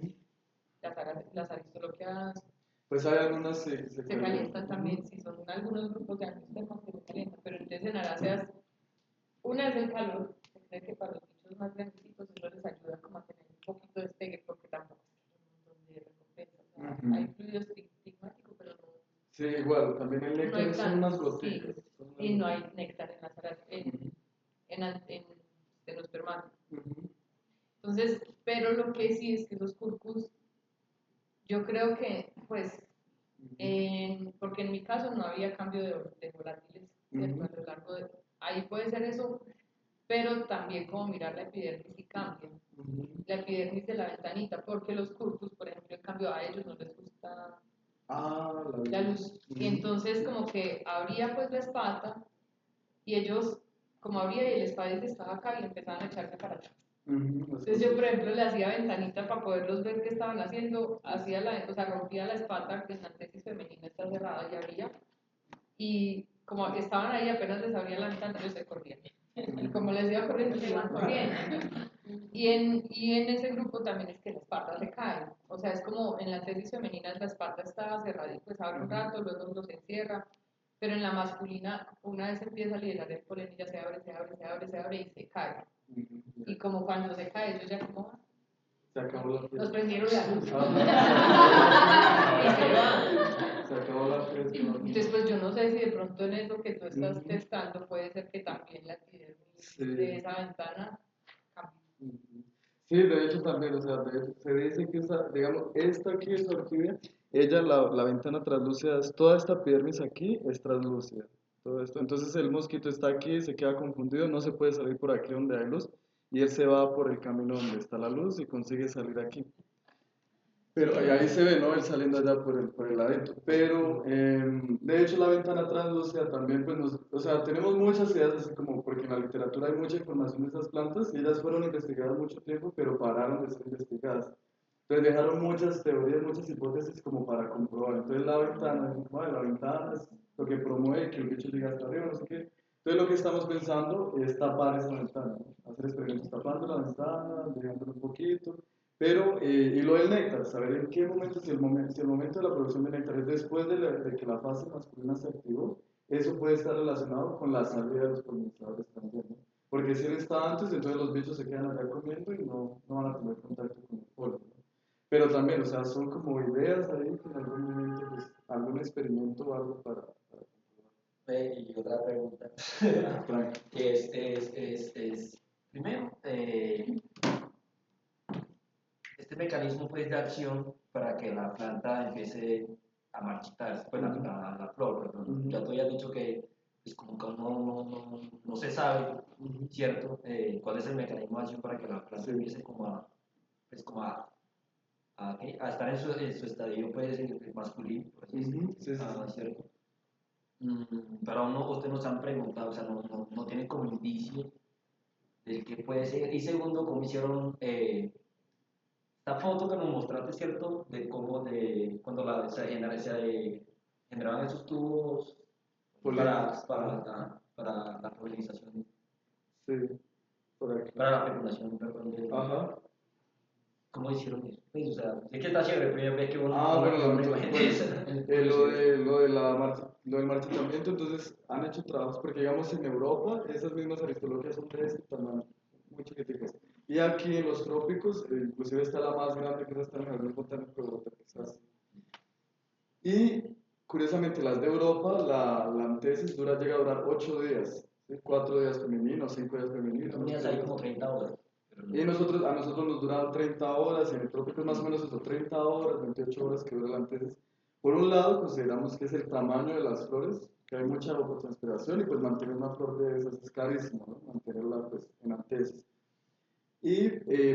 Las aristoloquias Pues hay algunas se calientan también, sí, son algunos grupos de angiospermas que se calientan, pero entonces en aráceas, una es el calor, se cree que para los bichos más grandecitos eso les ayuda como a tener un poquito de despegue, porque tampoco es que hay un montón de recompensas, o sea, hay fluido estigmático, pero no Sí, igual, también el No néctar hay son unas sí, goticas. Son unas y no hay goticas. néctar en las aras, en los espermáticos. Ujú, Entonces, pero lo que sí es que los curcus, yo creo que, pues, porque en mi caso no había cambio de volátiles, ¿cierto? A ujú, lo largo de, ahí puede ser eso, pero también como mirar la epidermis y cambia. ujú. La epidermis de la ventanita, porque los curcus, por ejemplo, en cambio a ellos no les gusta Ah, la luz. Y ujú. entonces como que abría pues la espata y ellos, como abría y el espacio estaba acá y empezaban a echarse para atrás. Ujú, Entonces yo, por ejemplo, le hacía ventanita para poderlos ver qué estaban haciendo, hacía o sea, rompía la espata, que en la tesis femenina está cerrada y abría, y como estaban ahí, apenas les abría la ventana, ellos se corrían. Y como les iba corriendo, se iban corriendo. Y en ese grupo también es que la espalda se cae. O sea, es como en la tesis femenina la espalda está cerrada y pues abre un rato, luego se encierra. Pero en la masculina, una vez empieza a liberar el polen, ya se abre, se abre, se abre, se abre y se cae. Ujú, ya. Y como cuando se cae, ellos ya como Se acabó la nos fiesta. prendieron la luz. Ah, Y se va. se acabó la fiesta. Entonces, pues yo no sé si de pronto en eso que tú estás Ujú, testando puede ser que también la epidermis de sí. esa ventana cambie. Ujú. Sí, de hecho también, o sea, se dice que esta, digamos, esta aquí es orquídea, ella, la ventana translúcida, toda esta epidermis aquí es translúcida, todo esto. Entonces el mosquito está aquí, se queda confundido, no se puede salir por aquí donde hay luz, y él se va por el camino donde está la luz y consigue salir aquí. Pero ahí se ve, ¿no? Él saliendo allá por el ladito. Pero, de hecho, la ventana translúcida también, pues, o sea, tenemos muchas ideas, así como, porque en la literatura hay mucha información de esas plantas, y ellas fueron investigadas mucho tiempo, pero pararon de ser investigadas. Entonces dejaron muchas teorías, muchas hipótesis como para comprobar. Entonces la ventana, bueno, la ventana es lo que promueve que el bicho llegue hasta arriba, no sé qué. Entonces lo que estamos pensando es tapar esa ventana, ¿no? Hacer experimentos tapando la ventana, dejándolo un poquito. Pero, y lo del néctar, saber en qué momento, si el momento de la producción de néctar es después de que la fase masculina se activó, eso puede estar relacionado con la salida de los polinizadores también, ¿no? Porque si él está antes, entonces los bichos se quedan allá comiendo y no van a tener contacto con el polen, ¿no? Pero también, o sea, son como ideas ahí que en algún momento, pues, algún experimento o algo para Y otra pregunta, Frank. que primero, este mecanismo pues, de acción para que la planta empiece a marchitarse, pues la flor, perdón. Ya tú habías dicho que pues, como que no se sabe, ¿cierto? ¿Cuál es el mecanismo de acción para que la planta empiece pues, a estar en su estadio pues, masculino, por así decirlo? Sí, sí, sí. ¿Cierto? Pero aún no, ustedes nos han preguntado, o sea, no tienen como indicio de qué puede ser. Y segundo, ¿cómo hicieron esta foto que nos mostraste, cierto? De cómo cuando se generaban esos tubos para la polinización, Sí, por aquí. para la fecundación, perdón, Ajá. ¿cómo hicieron eso? Pues, o sea, sé que está chévere, primera vez que Ah, bueno, uno entonces, imagina pues, eso. lo del marchitamiento, entonces han hecho trabajos, porque digamos en Europa, esas mismas aristologias son de este tamaño, muy chiquiticas. Y aquí en los trópicos, inclusive está la más grande, que está en el Jardín Botánico de Europa, que está así. Y curiosamente, las de Europa, la antesis llega a durar 8 días, ¿sí? 4 días femeninos, 5 días femeninos. Tú tenías ahí como 30 horas. Y a nosotros nos duran 30 horas, y en el trópico es más o menos eso, 30 horas, 28 horas que dura la antesis. Por un lado, consideramos que es el tamaño de las flores, que hay mucha evapotranspiración, y pues mantener una flor de esas es carísimo, ¿no? Mantenerla pues en antesis. Y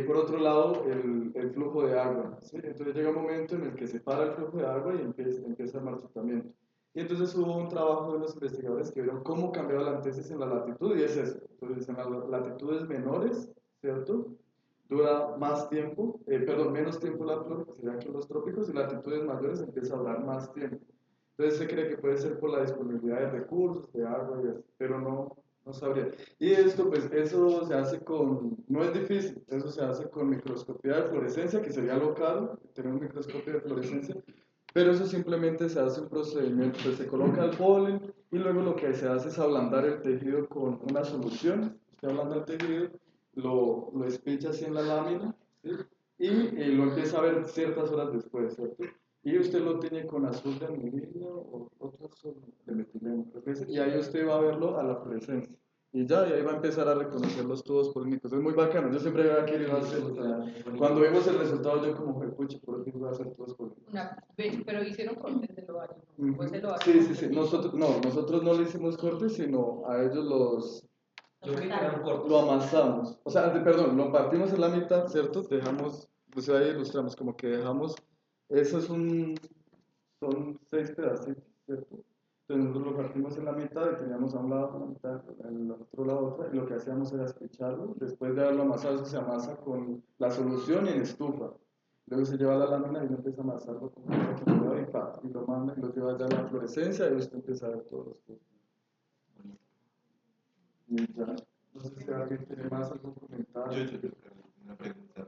por otro lado, el flujo de agua, ¿sí? Entonces llega un momento en el que se para el flujo de agua y empieza el marchitamiento. Y entonces hubo un trabajo de los investigadores que vieron cómo cambiaba la antesis en la latitud, y es eso. Entonces en las latitudes menores, ¿cierto? Dura más tiempo, perdón, menos tiempo la flor, que sería aquí en los trópicos, y latitudes mayores empieza a durar más tiempo. Entonces se cree que puede ser por la disponibilidad de recursos, de agua y eso, pero no sabría. Y esto, pues, eso se hace no es difícil, eso se hace con microscopía de fluorescencia, que sería lo caro, tener un microscopio de fluorescencia, pero eso simplemente se hace un procedimiento, pues se coloca el polen y luego lo que se hace es ablandar el tejido con una solución, se ablanda el tejido, lo espicha así en la lámina, ¿sí? Y lo empieza a ver ciertas horas después, ¿cierto? y usted lo tiene con azul de anilina o otro azul de metileno, creo que es, y ahí usted va a verlo a la fluorescencia. Y ya, y ahí va a empezar a reconocer los tubos polémicos. Es muy bacano, yo siempre había querido hacerlo. O sea, cuando vimos el resultado, yo como, pucha, por fin voy a hacer tubos polémicos. Pero hicieron cortes de lobario, ¿no? Pues el lobario. Sí. Nosotros no le hicimos cortes, sino a ellos Yo creí que eran cortos. lo amasamos. O sea, perdón, lo partimos en la mitad, ¿cierto? Dejamos, pues ahí ilustramos, como que dejamos, eso es son 6 pedacitos, ¿cierto? Entonces nosotros lo partimos en la mitad y teníamos a un lado una mitad, al otro lado otra, y lo que hacíamos era espicharlo. Después de haberlo amasado, eso se amasa con la solución y en estufa. Luego se lleva la lámina y uno empieza a amasarlo con un maquinador y lo manda y lo lleva ya a la fluorescencia y usted empieza a ver todos los puntos. Y ya, no sé si alguien tiene más algún comentario. Yo tengo una pregunta.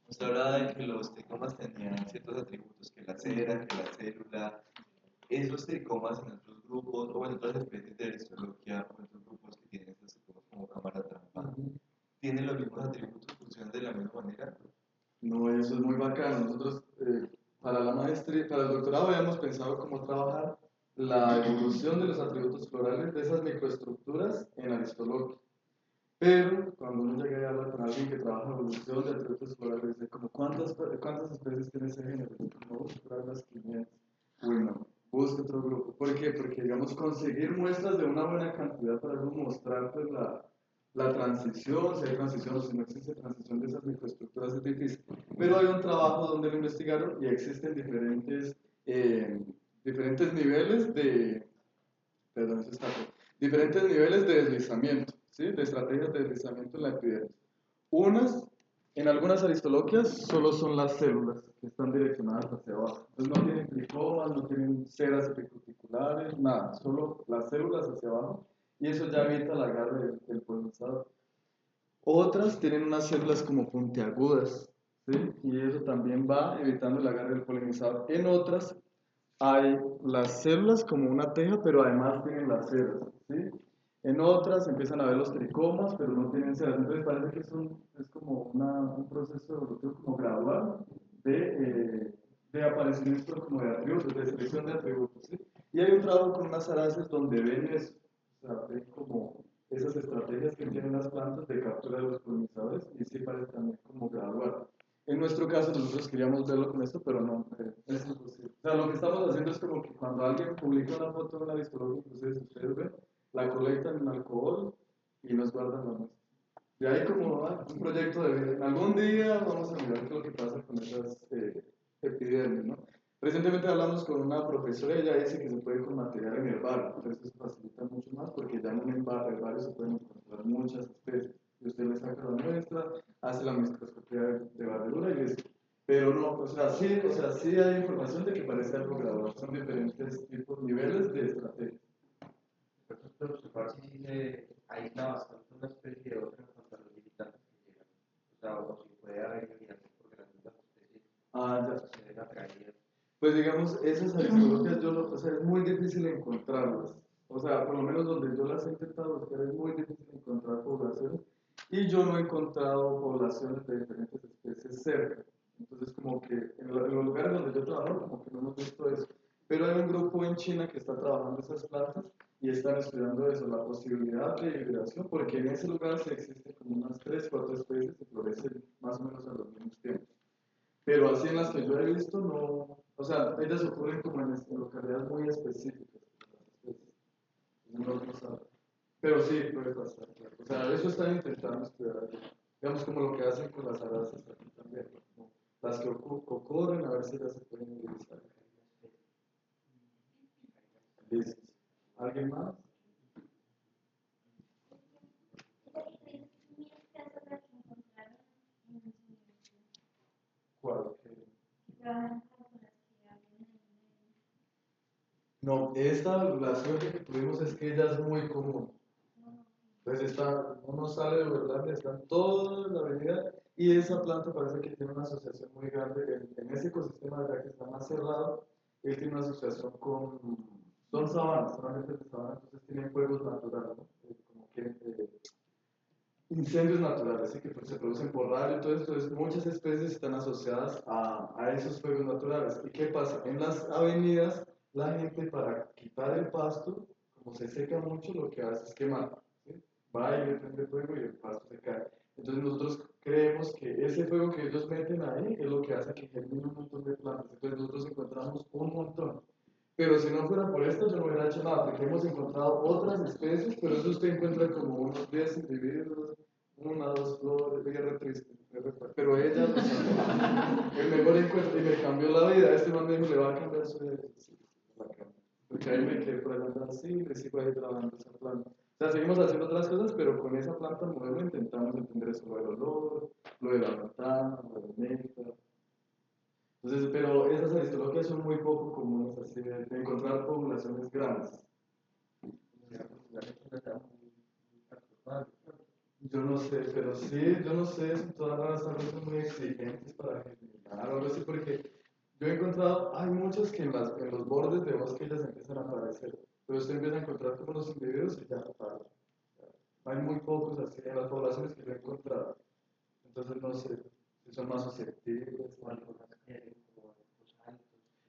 Usted hablaba de que los tricomas tenían ciertos atributos, que la cera, que la célula. Esos tricomas en otros grupos, o en otras especies de aristología, o en otros grupos que tienen estos tricomas como cámara trampa, ¿tienen los mismos atributos? ¿Funcionan de la misma manera? No, eso es muy bacano. Nosotros, para la maestría, para el doctorado, habíamos pensado cómo trabajar la evolución de los atributos florales de esas microestructuras en aristología. Pero cuando uno llega a hablar con alguien que trabaja en evolución de atributos florales, dice como, ¿cuántas especies tiene ese género? Y como, buscar las 500. Bueno, busca otro grupo. ¿Por qué? Porque, digamos, conseguir muestras de una buena cantidad para uno mostrar pues, la transición, si hay transición o si no existe transición de esas microestructuras es difícil. Pero hay un trabajo donde lo investigaron y existen diferentes niveles perdón, eso está bien, diferentes niveles de deslizamiento, ¿sí? De estrategias de deslizamiento en la epidermis. En algunas aristoloquias, solo son las células que están direccionadas hacia abajo. Entonces no tienen tricomas, no tienen ceras epicuticulares, nada, solo las células hacia abajo. Y eso ya evita el agarre del polinizador. Otras tienen unas células como puntiagudas, ¿sí? Y eso también va evitando el agarre del polinizador. En otras hay las células como una teja, pero además tienen las ceras, ¿sí? En otras empiezan a ver los tricomas, pero no tienen ceras. Entonces parece que es como un proceso evolutivo como gradual de aparecimiento como de atributos, de selección de atributos, ¿sí? Y hay un trabajo con unas araces donde ven eso, o sea, ven como esas estrategias que tienen las plantas de captura de los polinizadores y sí parece también como gradual. En nuestro caso nosotros queríamos verlo con esto, pero no, es imposible. O sea, lo que estamos haciendo es como que cuando alguien publica una foto de una histología, ustedes ven, la colectan en alcohol y nos guardan la muestra. Y ahí como un proyecto de vida. Algún día vamos a mirar qué es lo que pasa con esas epidemias, ¿no? Recientemente hablamos con una profesora y ella dice que se puede con material en herbario, entonces eso facilita mucho más porque ya en un herbario se pueden encontrar muchas especies. Y usted le saca la muestra, hace la microscopía de barredura y listo. Pero no, sí hay información de que parece algo gradual, son diferentes tipos, niveles de estrategia. Pero observar si se aísla bastante una especie de otra en cuanto a los visitantes que llegan. O sea, o si puede haber eliminación porque las mismas especies se ven atraídas. Pues digamos, esas aristologías o sea, es muy difícil encontrarlas. O sea, por lo menos donde yo las he intentado buscar es muy difícil encontrar poblaciones y yo no he encontrado poblaciones de diferentes especies cerca. Entonces, como que en los lugares donde yo trabajo, como que no hemos visto eso. Pero hay un grupo en China que está trabajando esas plantas y están estudiando eso, la posibilidad de hibridación, porque en ese lugar se existen como unas 3, 4 especies que florecen más o menos a los mismos tiempos. Pero así en las que yo he visto, no, o sea, ellas ocurren como en localidades muy específicas. No sabe. Pero sí, puede pasar, claro. O sea, eso están intentando estudiar. Digamos como lo que hacen con las araces aquí también, ¿no? Como las que ocurren, a ver si las se pueden utilizar. Listo. ¿Alguien más? ¿Cuál? No, esta relación que tuvimos es que ella es muy común. Entonces uno sale de Uberlândia, está toda la avenida y esa planta parece que tiene una asociación muy grande en ese ecosistema de acá que está más cerrado. Él tiene una asociación son sabanas, solamente de sabanas, entonces tienen fuegos naturales, ¿no? Como que incendios naturales, ¿sí? Que se producen por radio y todo esto. Entonces, muchas especies están asociadas a esos fuegos naturales. ¿Y qué pasa? En las avenidas, la gente para quitar el pasto, como se seca mucho, lo que hace es quemar. ¿Sí? Va y le prende fuego y el pasto se cae. Entonces nosotros creemos que ese fuego que ellos meten ahí es lo que hace que germine un montón de plantas. Entonces nosotros encontramos un montón. Pero si no fuera por esto, yo no hubiera hecho nada, porque hemos encontrado otras especies, pero eso usted encuentra como unos 10 individuos, una, dos flores, ella re triste, pero ella lo salvó. El mejor encuentro y me cambió la vida. Este man me dijo, le va a cambiar su vida. Sí, la cambió. Porque ahí me quedé por allá así, le sigo ahí trabajando esa planta. O sea, seguimos haciendo otras cosas, pero con esa planta modelo intentamos entender eso, lo del olor, lo de la ventana, lo del néctar. Entonces, pero esas aristologias son muy poco comunes, así de encontrar poblaciones grandes. Yo no sé, pero sí, yo no sé si todas las aves son muy exigentes para germinar o algo así, porque yo he encontrado, hay muchas que en los bordes de bosque ellas empiezan a aparecer, pero usted empieza a encontrar como los individuos y ya paran. Hay muy pocos así en las poblaciones que yo he encontrado. Entonces, no sé si son más susceptibles o algo más.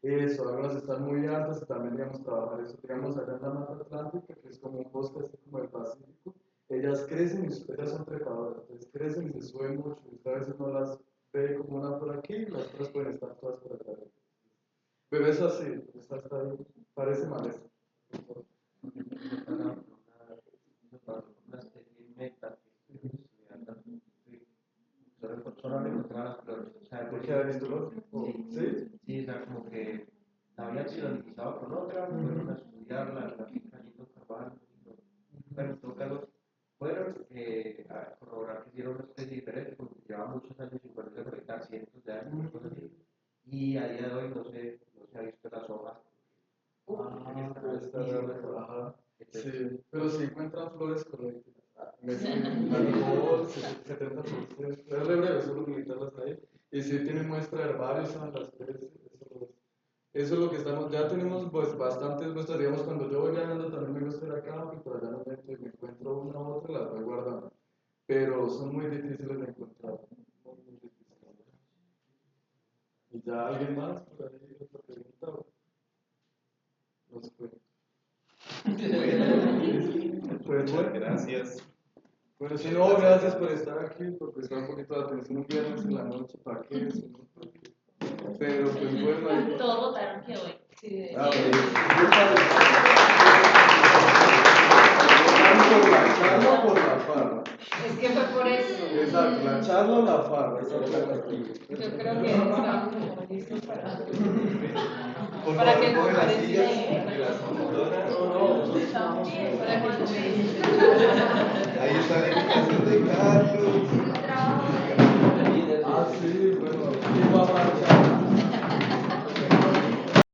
Eso, algunas están muy altas y también, digamos, trabajar eso, digamos, allá en la mata atlántica, que es como un bosque así como el Pacífico, ellas crecen y ellas son trepadoras, entonces crecen y se suben mucho, y a veces no las ve como una por aquí y las otras pueden estar todas por acá. Pero es así, esta está ahí, parece maleza. Solo le encontraba las flores. O sea, ¿Por qué aristológico? ¿Sí? Sí, o sea, como que la habían silogificado con otra, fueron a estudiarla, la Carlito Carvalho, bueno, en todo caso, fueron a corroborar que hicieron una especie diferente, porque llevaba muchos años sin poderse conectar, cientos de años, cosas así, y a día de hoy no se ha visto las hojas. Pues está raro, ajá. Sí, pero si encuentran flores correctas. Alcohol, 70%. Es re breve, solo militarlas ahí. Y si tienen muestra de herbarios a las especies, eso es lo que estamos. Ya tenemos pues bastantes muestras. Digamos, cuando yo voy viajando también me gusta ir acá, y por allá me meto y me encuentro una u otra, las voy guardando. Pero son muy difíciles de encontrar. Muy difíciles. ¿Y ya alguien más por ahí otra pregunta? Nos fue. Pues bueno, Gracias. bueno, si no, gracias por estar aquí, por prestar un poquito de atención un viernes en la noche, ¿para qué eso? Pero pues bueno, ahí. Todos votaron que hoy. Sí, ¿Por la charla o por la farra? es que fue por eso. Exacto, la charla o la farra. Yo creo que estábamos como listos para Por que el favor, pongan las conferencia sillas y las montonas. también.